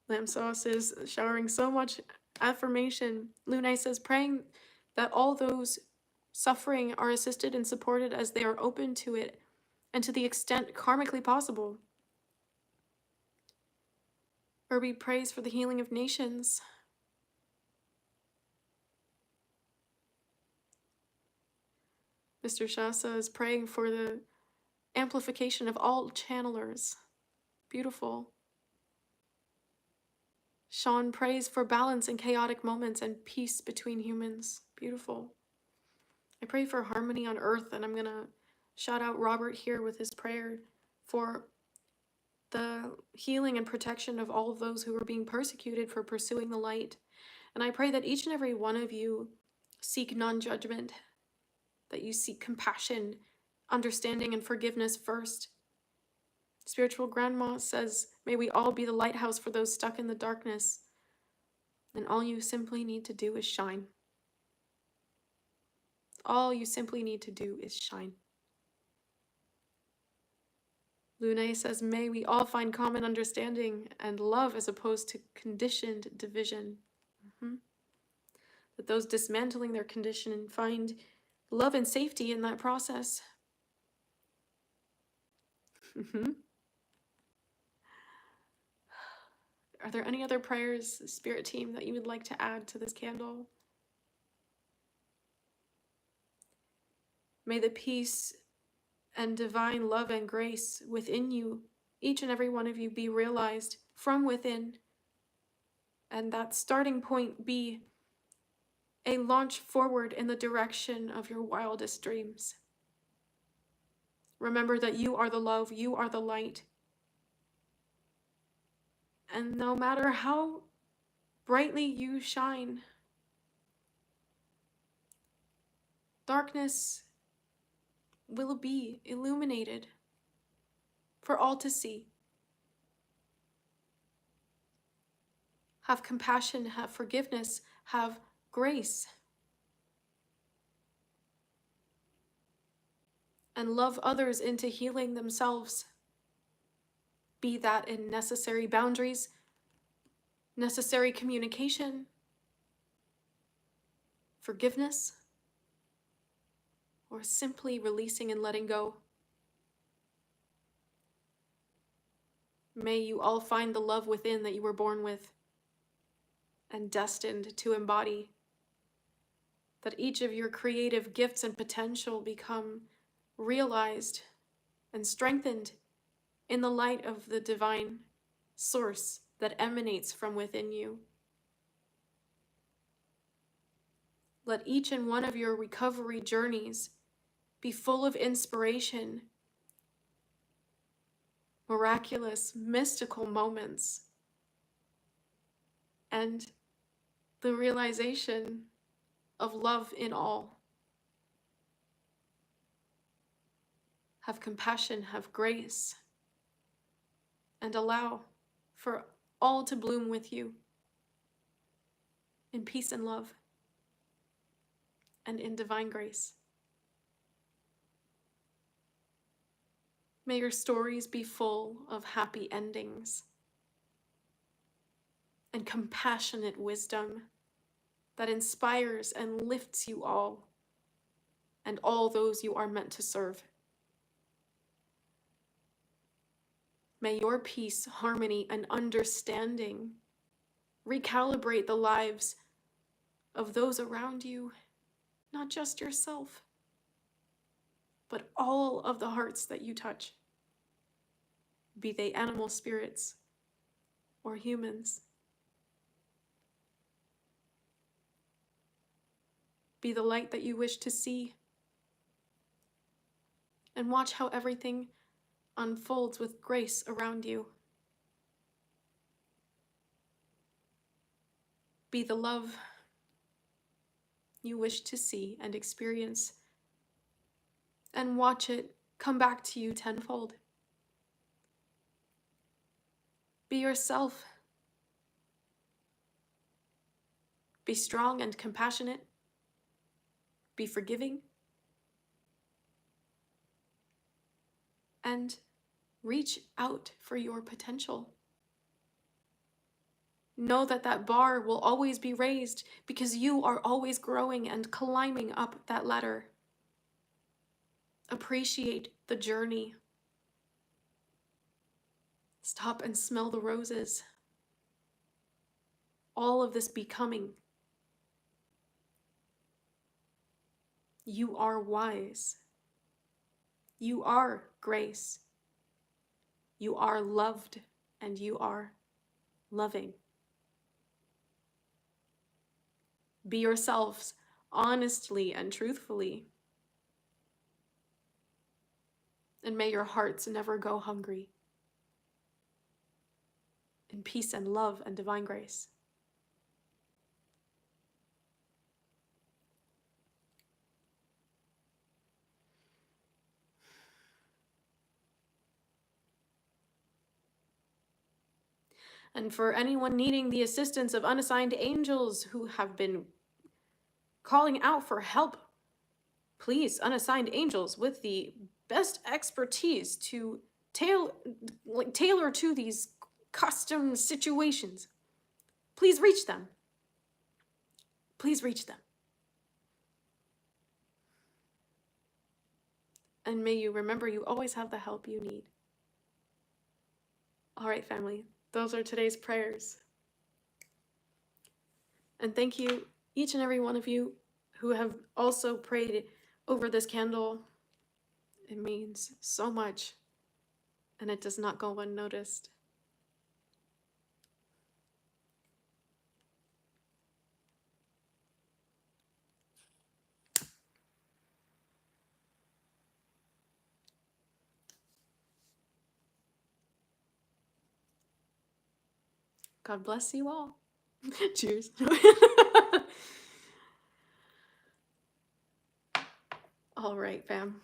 Lamb Sauce is showering so much affirmation. Lune says, praying that all those suffering are assisted and supported as they are open to it and to the extent karmically possible. Irby prays for the healing of nations. Mr. Shasa is praying for the amplification of all channelers. Beautiful. Sean prays for balance in chaotic moments and peace between humans. Beautiful. I pray for harmony on earth, and I'm going to shout out Robert here with his prayer for the healing and protection of all of those who are being persecuted for pursuing the light. And I pray that each and every one of you seek non-judgment, that you seek compassion, understanding, and forgiveness first. Spiritual Grandma says, may we all be the lighthouse for those stuck in the darkness. And all you simply need to do is shine. All you simply need to do is shine. Lune says, may we all find common understanding and love as opposed to conditioned division. That those dismantling their condition find love and safety in that process. Are there any other prayers, Spirit Team, that you would like to add to this candle? May the peace and divine love and grace within you, each and every one of you, be realized from within. And that starting point be a launch forward in the direction of your wildest dreams. Remember that you are the love, you are the light. And no matter how brightly you shine, darkness will be illuminated for all to see. Have compassion, have forgiveness, have grace. And love others into healing themselves. Be that in necessary boundaries, necessary communication, forgiveness, or simply releasing and letting go. May you all find the love within that you were born with and destined to embody. That each of your creative gifts and potential become realized and strengthened in the light of the divine source that emanates from within you. Let each and one of your recovery journeys be full of inspiration, miraculous, mystical moments, and the realization of love in all. Have compassion, have grace, and allow for all to bloom with you in peace and love and in divine grace. May your stories be full of happy endings and compassionate wisdom that inspires and lifts you all and all those you are meant to serve. May your peace, harmony, and understanding recalibrate the lives of those around you, not just yourself, but all of the hearts that you touch, be they animal spirits or humans. Be the light that you wish to see, and watch how everything unfolds with grace around you. Be the love you wish to see and experience, and watch it come back to you tenfold. Be yourself. Be strong and compassionate. Be forgiving. And reach out for your potential. Know that that bar will always be raised because you are always growing and climbing up that ladder. Appreciate the journey. Stop and smell the roses. All of this becoming. You are wise. You are grace. You are loved, and you are loving. Be yourselves honestly and truthfully. And may your hearts never go hungry. In peace and love and divine grace. And for anyone needing the assistance of unassigned angels who have been calling out for help, please, unassigned angels with the best expertise to tailor to these custom situations, please reach them. Please reach them. And may you remember you always have the help you need. All right, family, those are today's prayers. And thank you, each and every one of you who have also prayed over this candle. It means so much, and it does not go unnoticed. God bless you all. Cheers. All right, fam.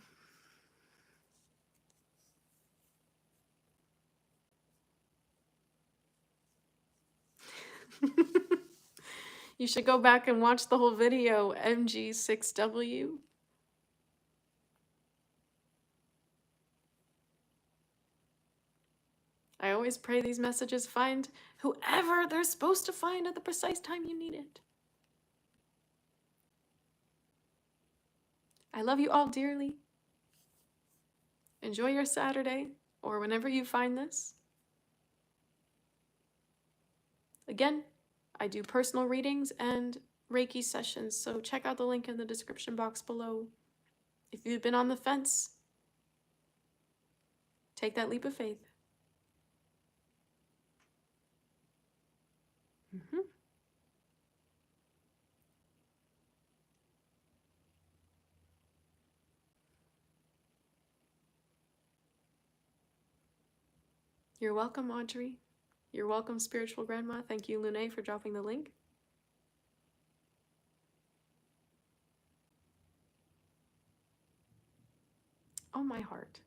You should go back and watch the whole video, MG6W. I always pray these messages find whoever they're supposed to find at the precise time you need it. I love you all dearly. Enjoy your Saturday, or whenever you find this. Again, I do personal readings and Reiki sessions, so check out the link in the description box below. If you've been on the fence, take that leap of faith. You're welcome, Audrey. You're welcome, Spiritual Grandma. Thank you, Lune, for dropping the link. Oh, my heart.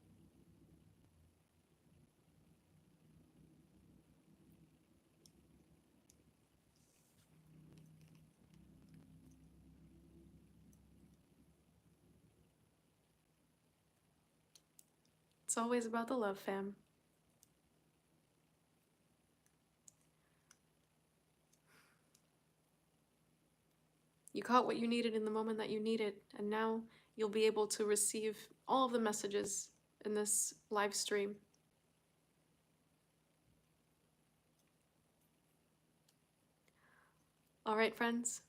It's always about the love, fam. You caught what you needed in the moment that you needed, and now you'll be able to receive all of the messages in this live stream. All right, friends.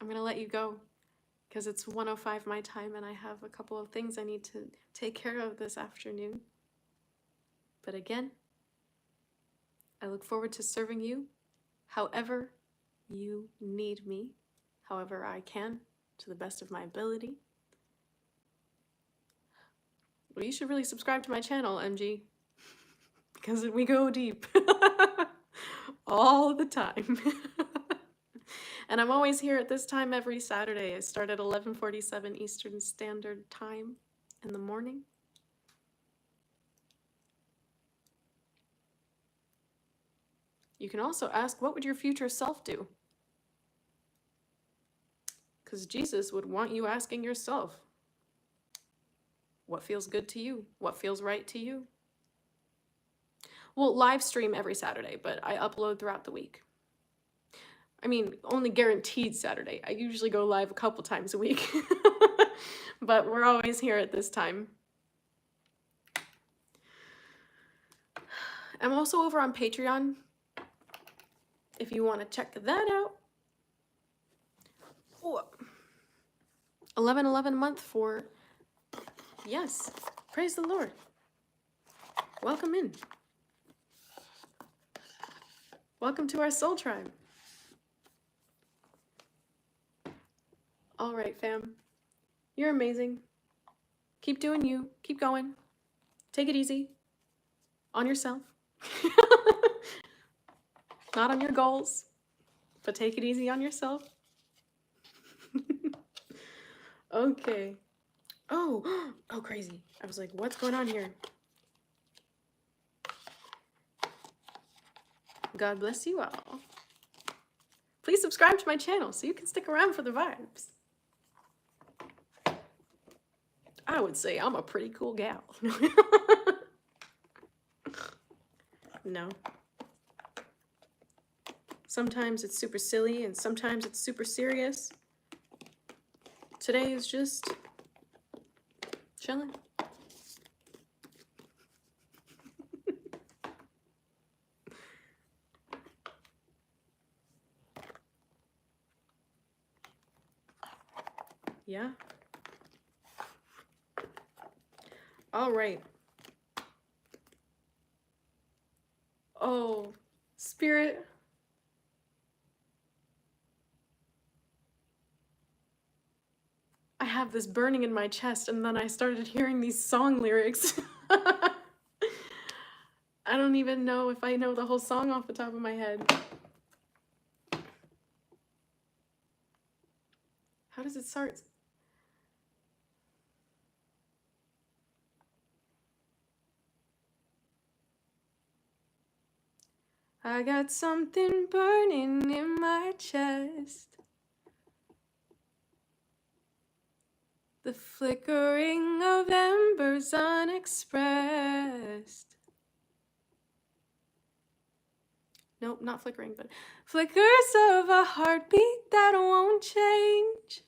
I'm going to let you go because it's 1:05 my time and I have a couple of things I need to take care of this afternoon. But again, I look forward to serving you however you need me, however I can, to the best of my ability. Well, you should really subscribe to my channel, MG, because we go deep all the time. And I'm always here at this time every Saturday. I start at 11:47 Eastern Standard Time in the morning. You can also ask, what would your future self do? Because Jesus would want you asking yourself, what feels good to you? What feels right to you? Well, live stream every Saturday, but I upload throughout the week. I mean, only guaranteed Saturday. I usually go live a couple times a week. But we're always here at this time. I'm also over on Patreon, if you want to check that out. Ooh. $11.11 a month for, yes, praise the Lord. Welcome in. Welcome to our soul tribe. All right, fam. You're amazing. Keep doing you. Keep going. Take it easy. On yourself. Not on your goals, but take it easy on yourself. Okay. Oh, crazy. I was like, what's going on here? God bless you all. Please subscribe to my channel so you can stick around for the vibes. I would say I'm a pretty cool gal. No. Sometimes it's super silly and sometimes it's super serious. Today is just chilling. Yeah. All right. Oh, Spirit. I have this burning in my chest, and then I started hearing these song lyrics. I don't even know if I know the whole song off the top of my head. How does it start? I got something burning in my chest. The flickering of embers unexpressed. Nope, not flickering, but flickers of a heartbeat that won't change.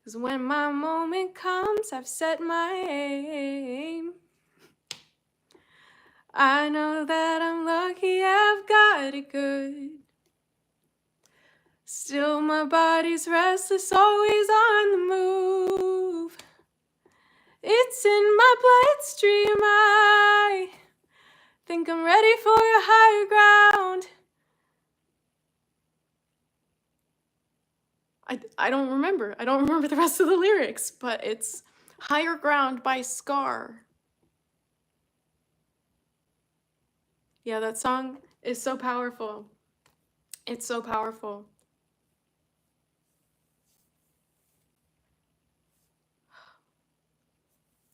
'Cause when my moment comes, I've set my aim. I know that I'm lucky, I've got it good. Still my body's restless, always on the move. It's in my bloodstream, I think I'm ready for a higher ground. I don't remember. I don't remember the rest of the lyrics, but it's Higher Ground by Scar. Yeah, that song is so powerful. It's so powerful.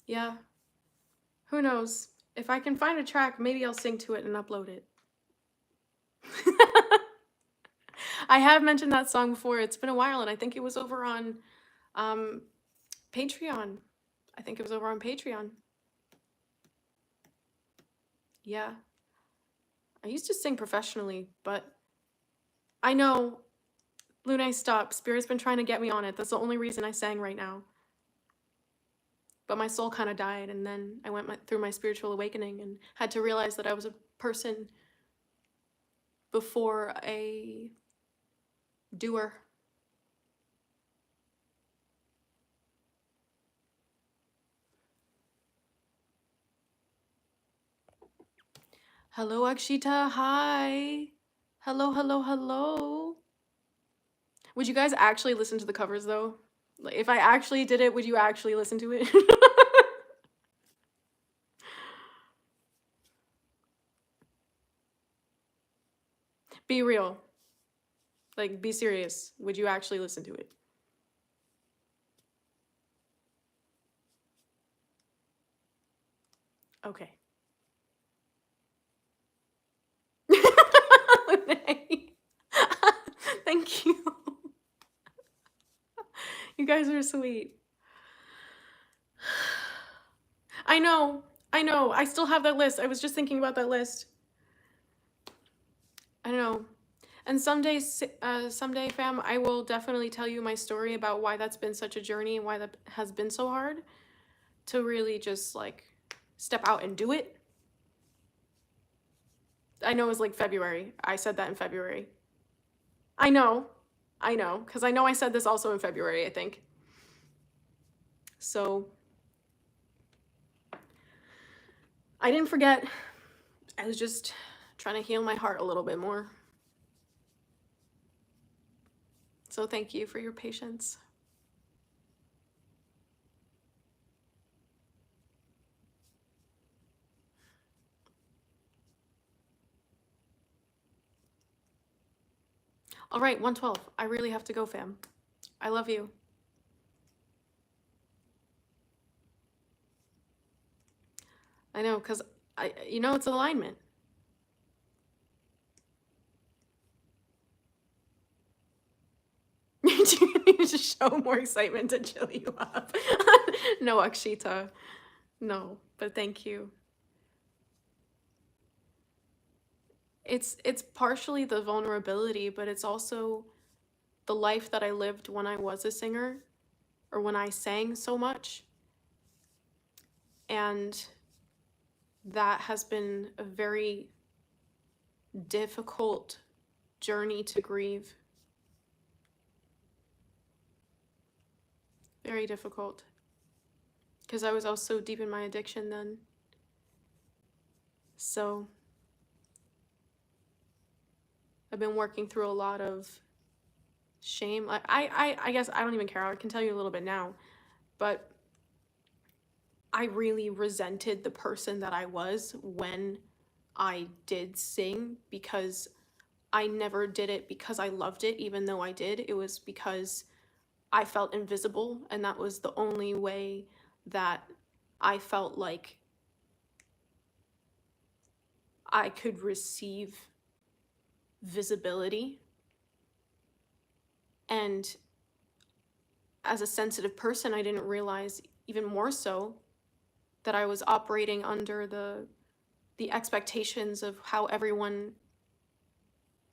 Yeah. Who knows? If I can find a track, maybe I'll sing to it and upload it. I have mentioned that song before. It's been a while, and I think it was over on Patreon. I think it was over on Patreon. Yeah. I used to sing professionally, but I know, Lune, stop. Spirit's been trying to get me on it. That's the only reason I sang right now. But my soul kind of died, and then I went through my spiritual awakening and had to realize that I was a person before a doer. Hello, Akshita. Hi. Hello, hello, hello. Would you guys actually listen to the covers, though? Like, if I actually did it, would you actually listen to it? Be real. Like, be serious. Would you actually listen to it? Okay. Thank you. You guys are sweet. I know. I still have that list. I was just thinking about that list. I know. And someday, fam, I will definitely tell you my story about why that's been such a journey and why that has been so hard to really just like step out and do it. I know it was like February. I said that in February. I know, because I know I said this also in February, I think. So I didn't forget. I was just trying to heal my heart a little bit more. So thank you for your patience. All right, 112. I really have to go, fam. I love you. I know, because it's alignment. You need to show more excitement to chill you up. No, Akshita. No, but thank you. It's partially the vulnerability, but it's also the life that I lived when I was a singer or when I sang so much. And that has been a very difficult journey to grieve. Very difficult. Because I was also deep in my addiction then. So I've been working through a lot of shame. I guess I don't even care. I can tell you a little bit now. But I really resented the person that I was when I did sing, because I never did it because I loved it, even though I did. It was because I felt invisible, and that was the only way that I felt like I could receive visibility. And as a sensitive person, I didn't realize, even more so, that I was operating under the expectations of how everyone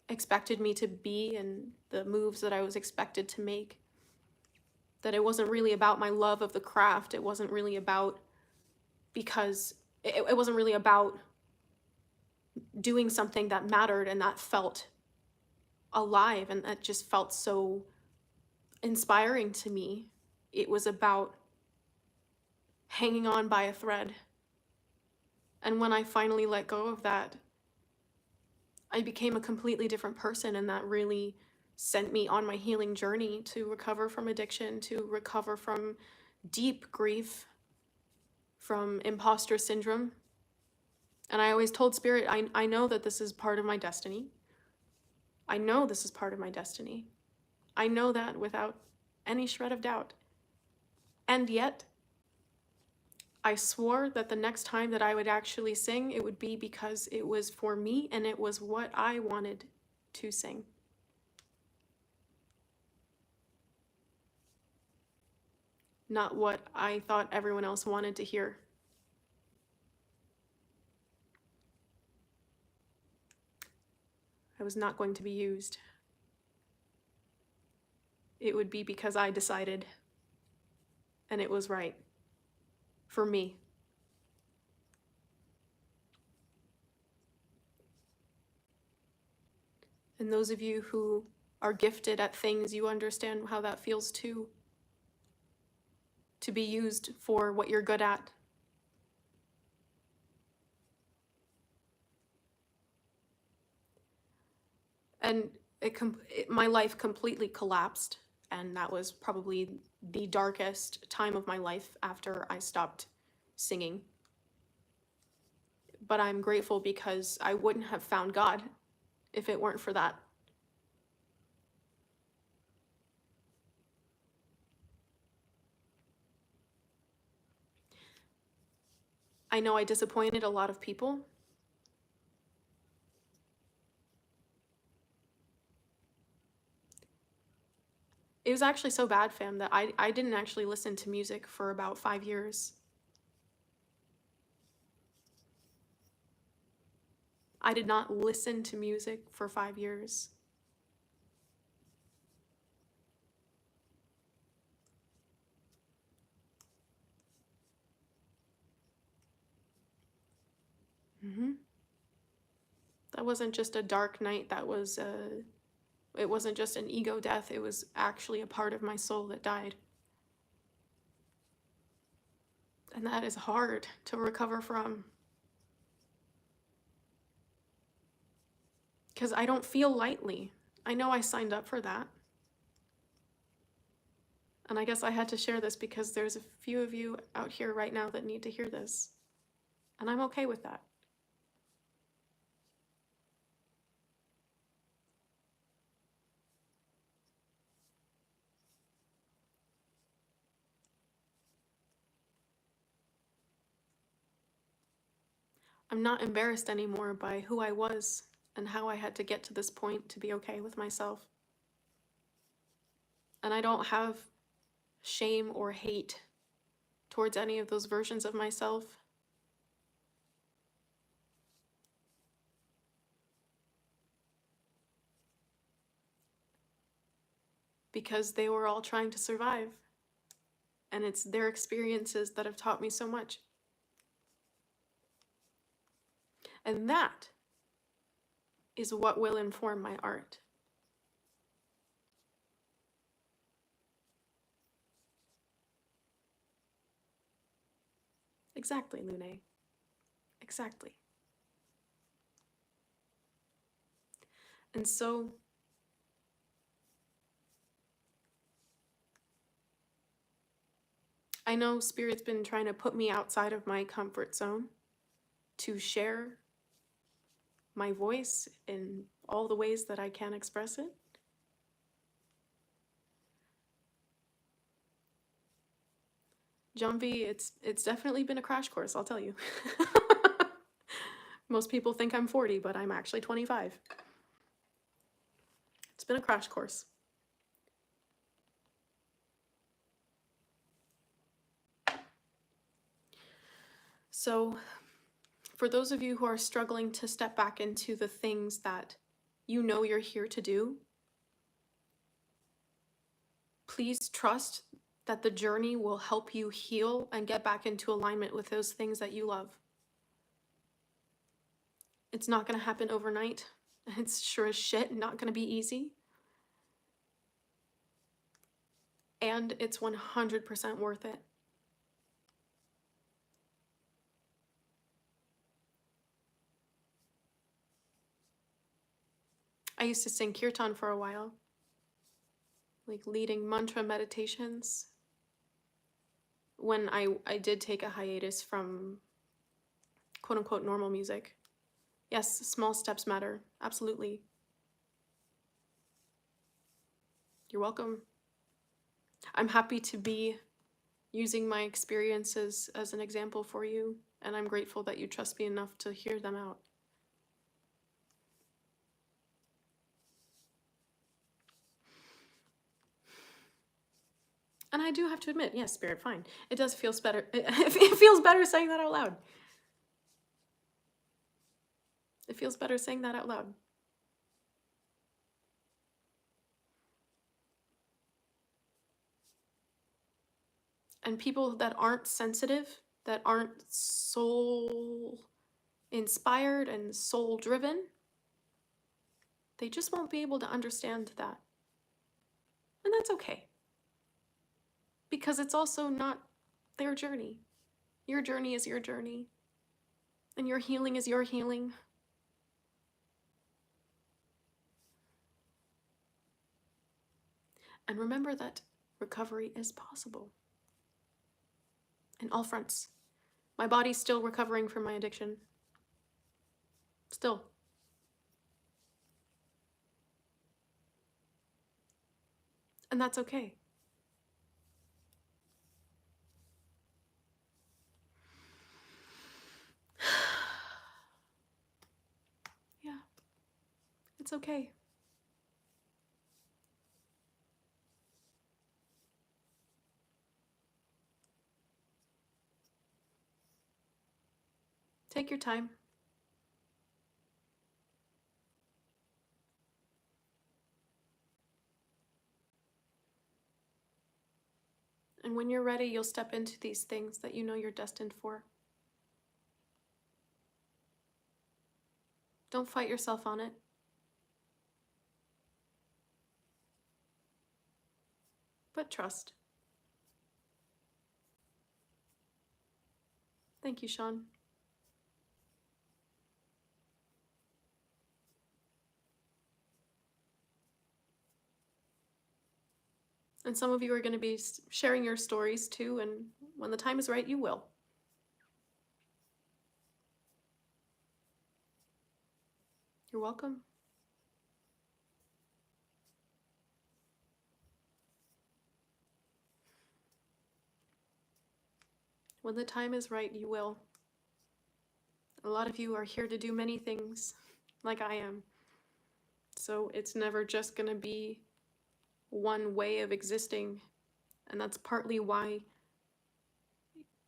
expected me to be and the moves that I was expected to make. That it wasn't really about my love of the craft. It wasn't really about, because it wasn't really about doing something that mattered and that felt alive and that just felt so inspiring to me. It was about hanging on by a thread. And when I finally let go of that, I became a completely different person, and that really sent me on my healing journey to recover from addiction, to recover from deep grief, from imposter syndrome. And I always told Spirit, I know that this is part of my destiny. I know this is part of my destiny. I know that without any shred of doubt. And yet, I swore that the next time that I would actually sing, it would be because it was for me and it was what I wanted to sing. Not what I thought everyone else wanted to hear. I was not going to be used. It would be because I decided, and it was right for me. And those of you who are gifted at things, you understand how that feels too. To be used for what you're good at. And my life completely collapsed, and that was probably the darkest time of my life after I stopped singing. But I'm grateful because I wouldn't have found God if it weren't for that. I know I disappointed a lot of people. It was actually so bad, fam, that I didn't actually listen to music for about 5 years. I did not listen to music for 5 years. That wasn't just a dark night, it wasn't just an ego death, it was actually a part of my soul that died. And that is hard to recover from. Because I don't feel lightly. I know I signed up for that. And I guess I had to share this because there's a few of you out here right now that need to hear this. And I'm okay with that. I'm not embarrassed anymore by who I was and how I had to get to this point to be okay with myself. And I don't have shame or hate towards any of those versions of myself. Because they were all trying to survive. And it's their experiences that have taught me so much. And that is what will inform my art. Exactly, Lune. Exactly. And so I know Spirit's been trying to put me outside of my comfort zone to share my voice in all the ways that I can express it. Jumvi, it's definitely been a crash course, I'll tell you. Most people think I'm 40, but I'm actually 25. It's been a crash course. So, for those of you who are struggling to step back into the things that you know you're here to do, please trust that the journey will help you heal and get back into alignment with those things that you love. It's not going to happen overnight. It's sure as shit not going to be easy. And it's 100% worth it. I used to sing kirtan for a while, like leading mantra meditations. When I did take a hiatus from quote unquote normal music. Yes, small steps matter. Absolutely. You're welcome. I'm happy to be using my experiences as an example for you, and I'm grateful that you trust me enough to hear them out. And I do have to admit, yes, Spirit, fine. It does feel better. It feels better saying that out loud. It feels better saying that out loud. And people that aren't sensitive, that aren't soul inspired and soul driven, they just won't be able to understand that. And that's okay. Because it's also not their journey. Your journey is your journey. And your healing is your healing. And remember that recovery is possible. In all fronts. My body's still recovering from my addiction. Still. And that's okay. Yeah. It's okay. Take your time. And when you're ready, you'll step into these things that you know you're destined for. Don't fight yourself on it. But trust. Thank you, Sean. And some of you are going to be sharing your stories too, and when the time is right, you will. You're welcome. When the time is right, you will. A lot of you are here to do many things, like I am. So it's never just going to be one way of existing. And that's partly why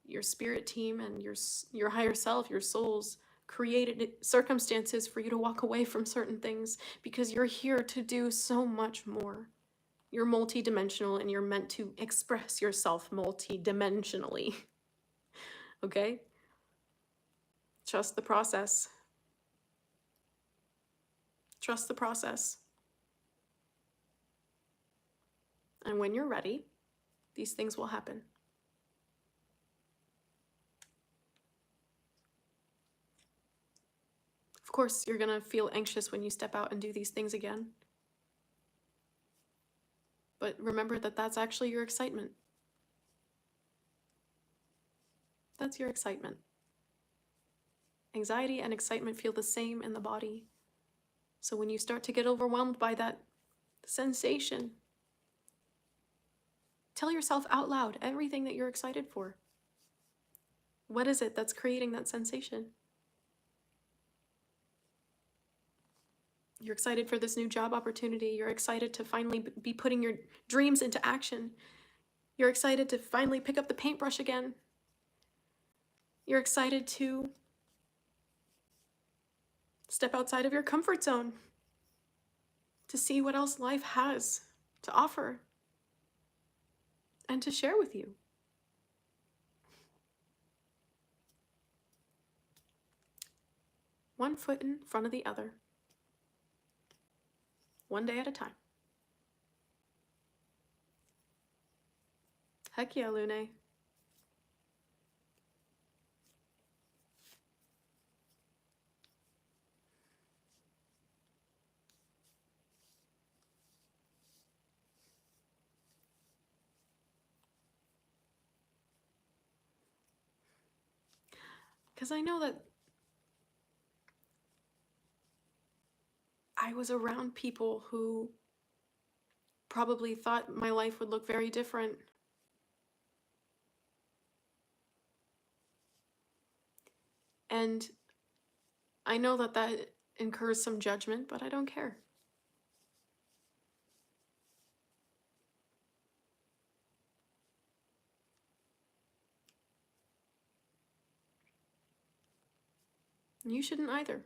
your spirit team and your higher self, your souls, created circumstances for you to walk away from certain things, because you're here to do so much more. You're multidimensional and you're meant to express yourself multidimensionally. Okay? Trust the process. Trust the process. And when you're ready, these things will happen. Of course, you're going to feel anxious when you step out and do these things again. But remember that that's actually your excitement. That's your excitement. Anxiety and excitement feel the same in the body. So when you start to get overwhelmed by that sensation, tell yourself out loud everything that you're excited for. What is it that's creating that sensation? You're excited for this new job opportunity. You're excited to finally be putting your dreams into action. You're excited to finally pick up the paintbrush again. You're excited to step outside of your comfort zone, to see what else life has to offer and to share with you. One foot in front of the other. One day at a time. Heck yeah, Lune. Because I know that I was around people who probably thought my life would look very different. And I know that that incurs some judgment, but I don't care. And you shouldn't either.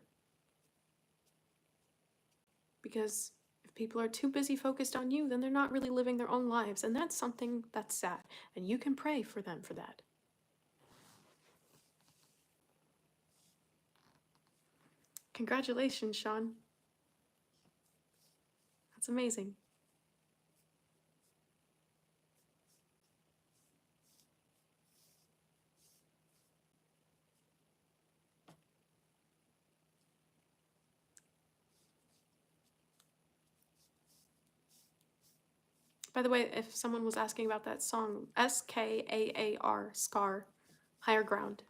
Because if people are too busy focused on you, then they're not really living their own lives. And that's something that's sad. And you can pray for them for that. Congratulations, Sean. That's amazing. By the way, if someone was asking about that song, SKAAR, Scar, Higher Ground.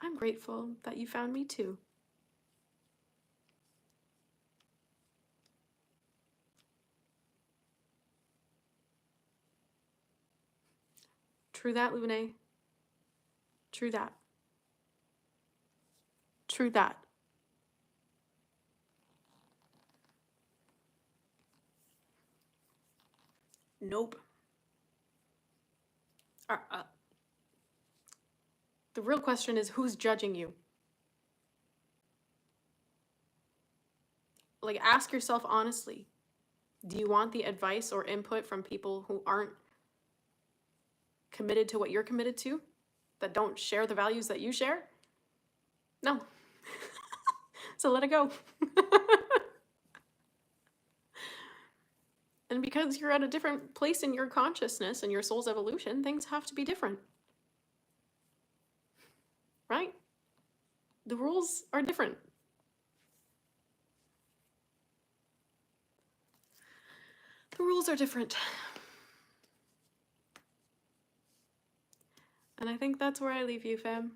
I'm grateful that you found me too. True that, Lune. True that. True that. Nope. The real question is, who's judging you? Like, ask yourself honestly, do you want the advice or input from people who aren't committed to what you're committed to? That don't share the values that you share? No. So let it go. And because you're at a different place in your consciousness and your soul's evolution, things have to be different. Right? The rules are different. The rules are different. And I think that's where I leave you, fam.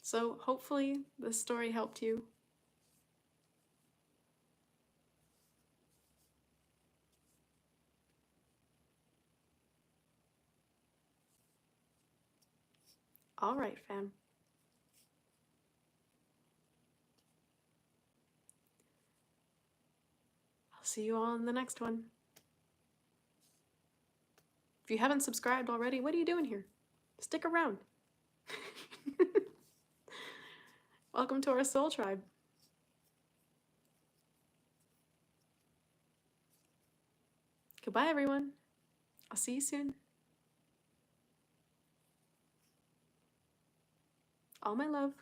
So hopefully this story helped you. All right, fam. I'll see you all in the next one. If you haven't subscribed already, what are you doing here? Stick around. Welcome to our soul tribe. Goodbye, everyone. I'll see you soon. All my love.